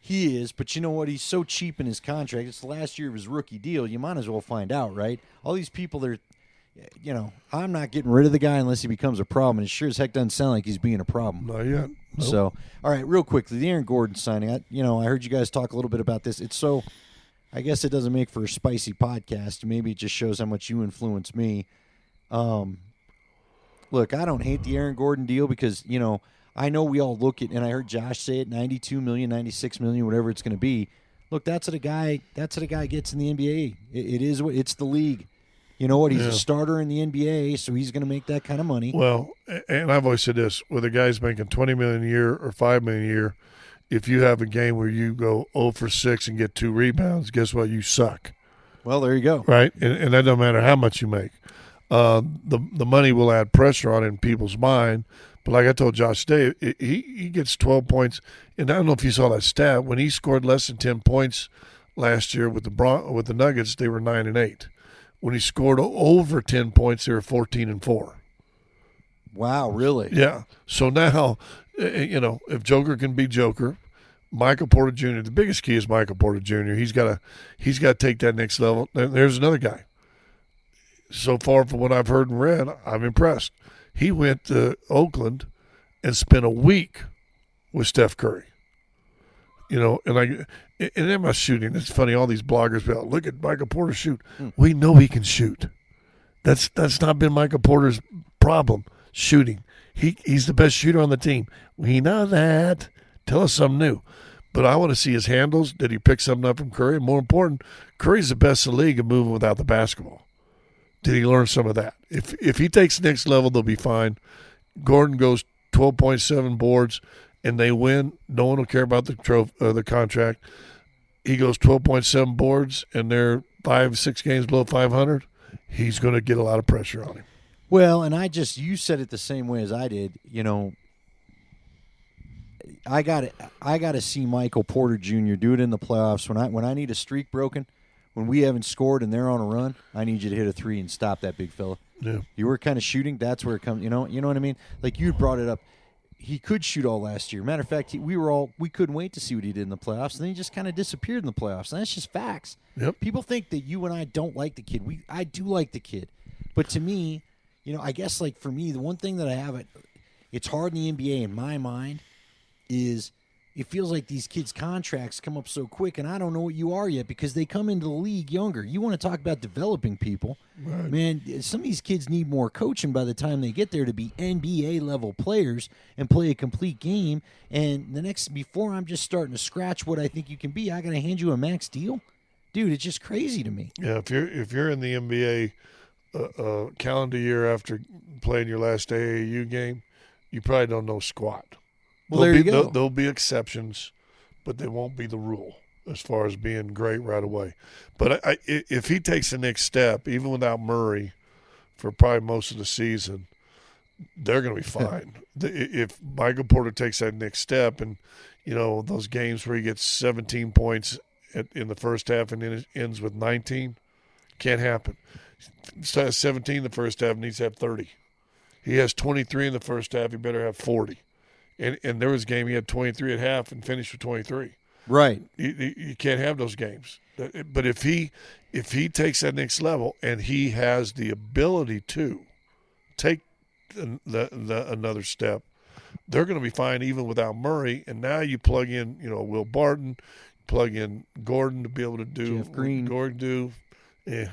Speaker 1: He is, but you know what? He's so cheap in his contract. It's the last year of his rookie deal. You might as well find out, right? All these people that are, I'm not getting rid of the guy unless he becomes a problem. And it sure as heck doesn't sound like he's being a problem.
Speaker 2: Not yet. Nope.
Speaker 1: So, all right, real quickly, the Aaron Gordon signing. I heard you guys talk a little bit about this. It's so... I guess it doesn't make for a spicy podcast. Maybe it just shows how much you influence me. Look, I don't hate the Aaron Gordon deal because, I know we all look at, and I heard Josh say it, $92 million, $96 million, whatever it's going to be. Look, that's what a guy gets in the NBA. It's the league. You know what? He's a starter in the NBA, so he's going to make that kind of money.
Speaker 2: Well, and I've always said this, whether a guy's making $20 million a year or $5 million a year, if you have a game where you go 0 for 6 and get 2 rebounds, guess what? You suck.
Speaker 1: Well, there you go.
Speaker 2: Right? And that don't matter how much you make. The money will add pressure on it in people's mind But like I told Josh today, he gets 12 points. And I don't know if you saw that stat. When he scored less than 10 points last year with the Nuggets, they were 9-8. When he scored over 10 points, they were 14-4.
Speaker 1: Wow, really?
Speaker 2: Yeah. So now, if Joker can be Joker, Michael Porter Jr. The biggest key is Michael Porter Jr. He's got to take that next level. There's another guy. So far, from what I've heard and read, I'm impressed. He went to Oakland and spent a week with Steph Curry. And then my shooting. It's funny. All these bloggers be like, look at Michael Porter shoot. We know he can shoot. That's not been Michael Porter's problem. Shooting. He's the best shooter on the team. We know that. Tell us something new. But I want to see his handles. Did he pick something up from Curry? And more important, Curry's the best in the league at moving without the basketball. Did he learn some of that? If he takes the next level, they'll be fine. Gordon goes 12.7 boards, and they win. No one will care about the contract. He goes 12.7 boards, and they're 5-6 games below 500. He's going to get a lot of pressure on him.
Speaker 1: Well, and you said it the same way as I did. I got to see Michael Porter Jr. do it in the playoffs when I need a streak broken. When we haven't scored and they're on a run, I need you to hit a three and stop that big fella.
Speaker 2: Yeah.
Speaker 1: You were kind of shooting. That's where it comes. You know what I mean? Like you brought it up. He could shoot all last year. Matter of fact, we couldn't wait to see what he did in the playoffs, and then he just kind of disappeared in the playoffs. And that's just facts.
Speaker 2: Yep.
Speaker 1: People think that you and I don't like the kid. I do like the kid, but to me, I guess like for me, the one thing that I have it's hard in the NBA in my mind is it feels like these kids' contracts come up so quick, and I don't know what you are yet because they come into the league younger. You want to talk about developing people.
Speaker 2: Right.
Speaker 1: Man, some of these kids need more coaching by the time they get there to be NBA-level players and play a complete game. And before I'm just starting to scratch what I think you can be, I got to hand you a max deal? Dude, it's just crazy to me.
Speaker 2: Yeah, if you're in the NBA calendar year after playing your last AAU game, you probably don't know squat.
Speaker 1: Well, there you go.
Speaker 2: There'll be exceptions, but they won't be the rule as far as being great right away. But if he takes the next step, even without Murray, for probably most of the season, they're going to be fine. If Michael Porter takes that next step and, those games where he gets 17 points in the first half and then it ends with 19, can't happen. He has 17 in the first half and needs to have 30. He has 23 in the first half, he better have 40. And there was a game he had 23 at half and finished with 23.
Speaker 1: Right.
Speaker 2: You can't have those games. But if he takes that next level and he has the ability to take another step, they're going to be fine even without Murray. And now you plug in, Will Barton, plug in Gordon to be able to do
Speaker 1: Jeff Green.
Speaker 2: Gordon do. Yeah.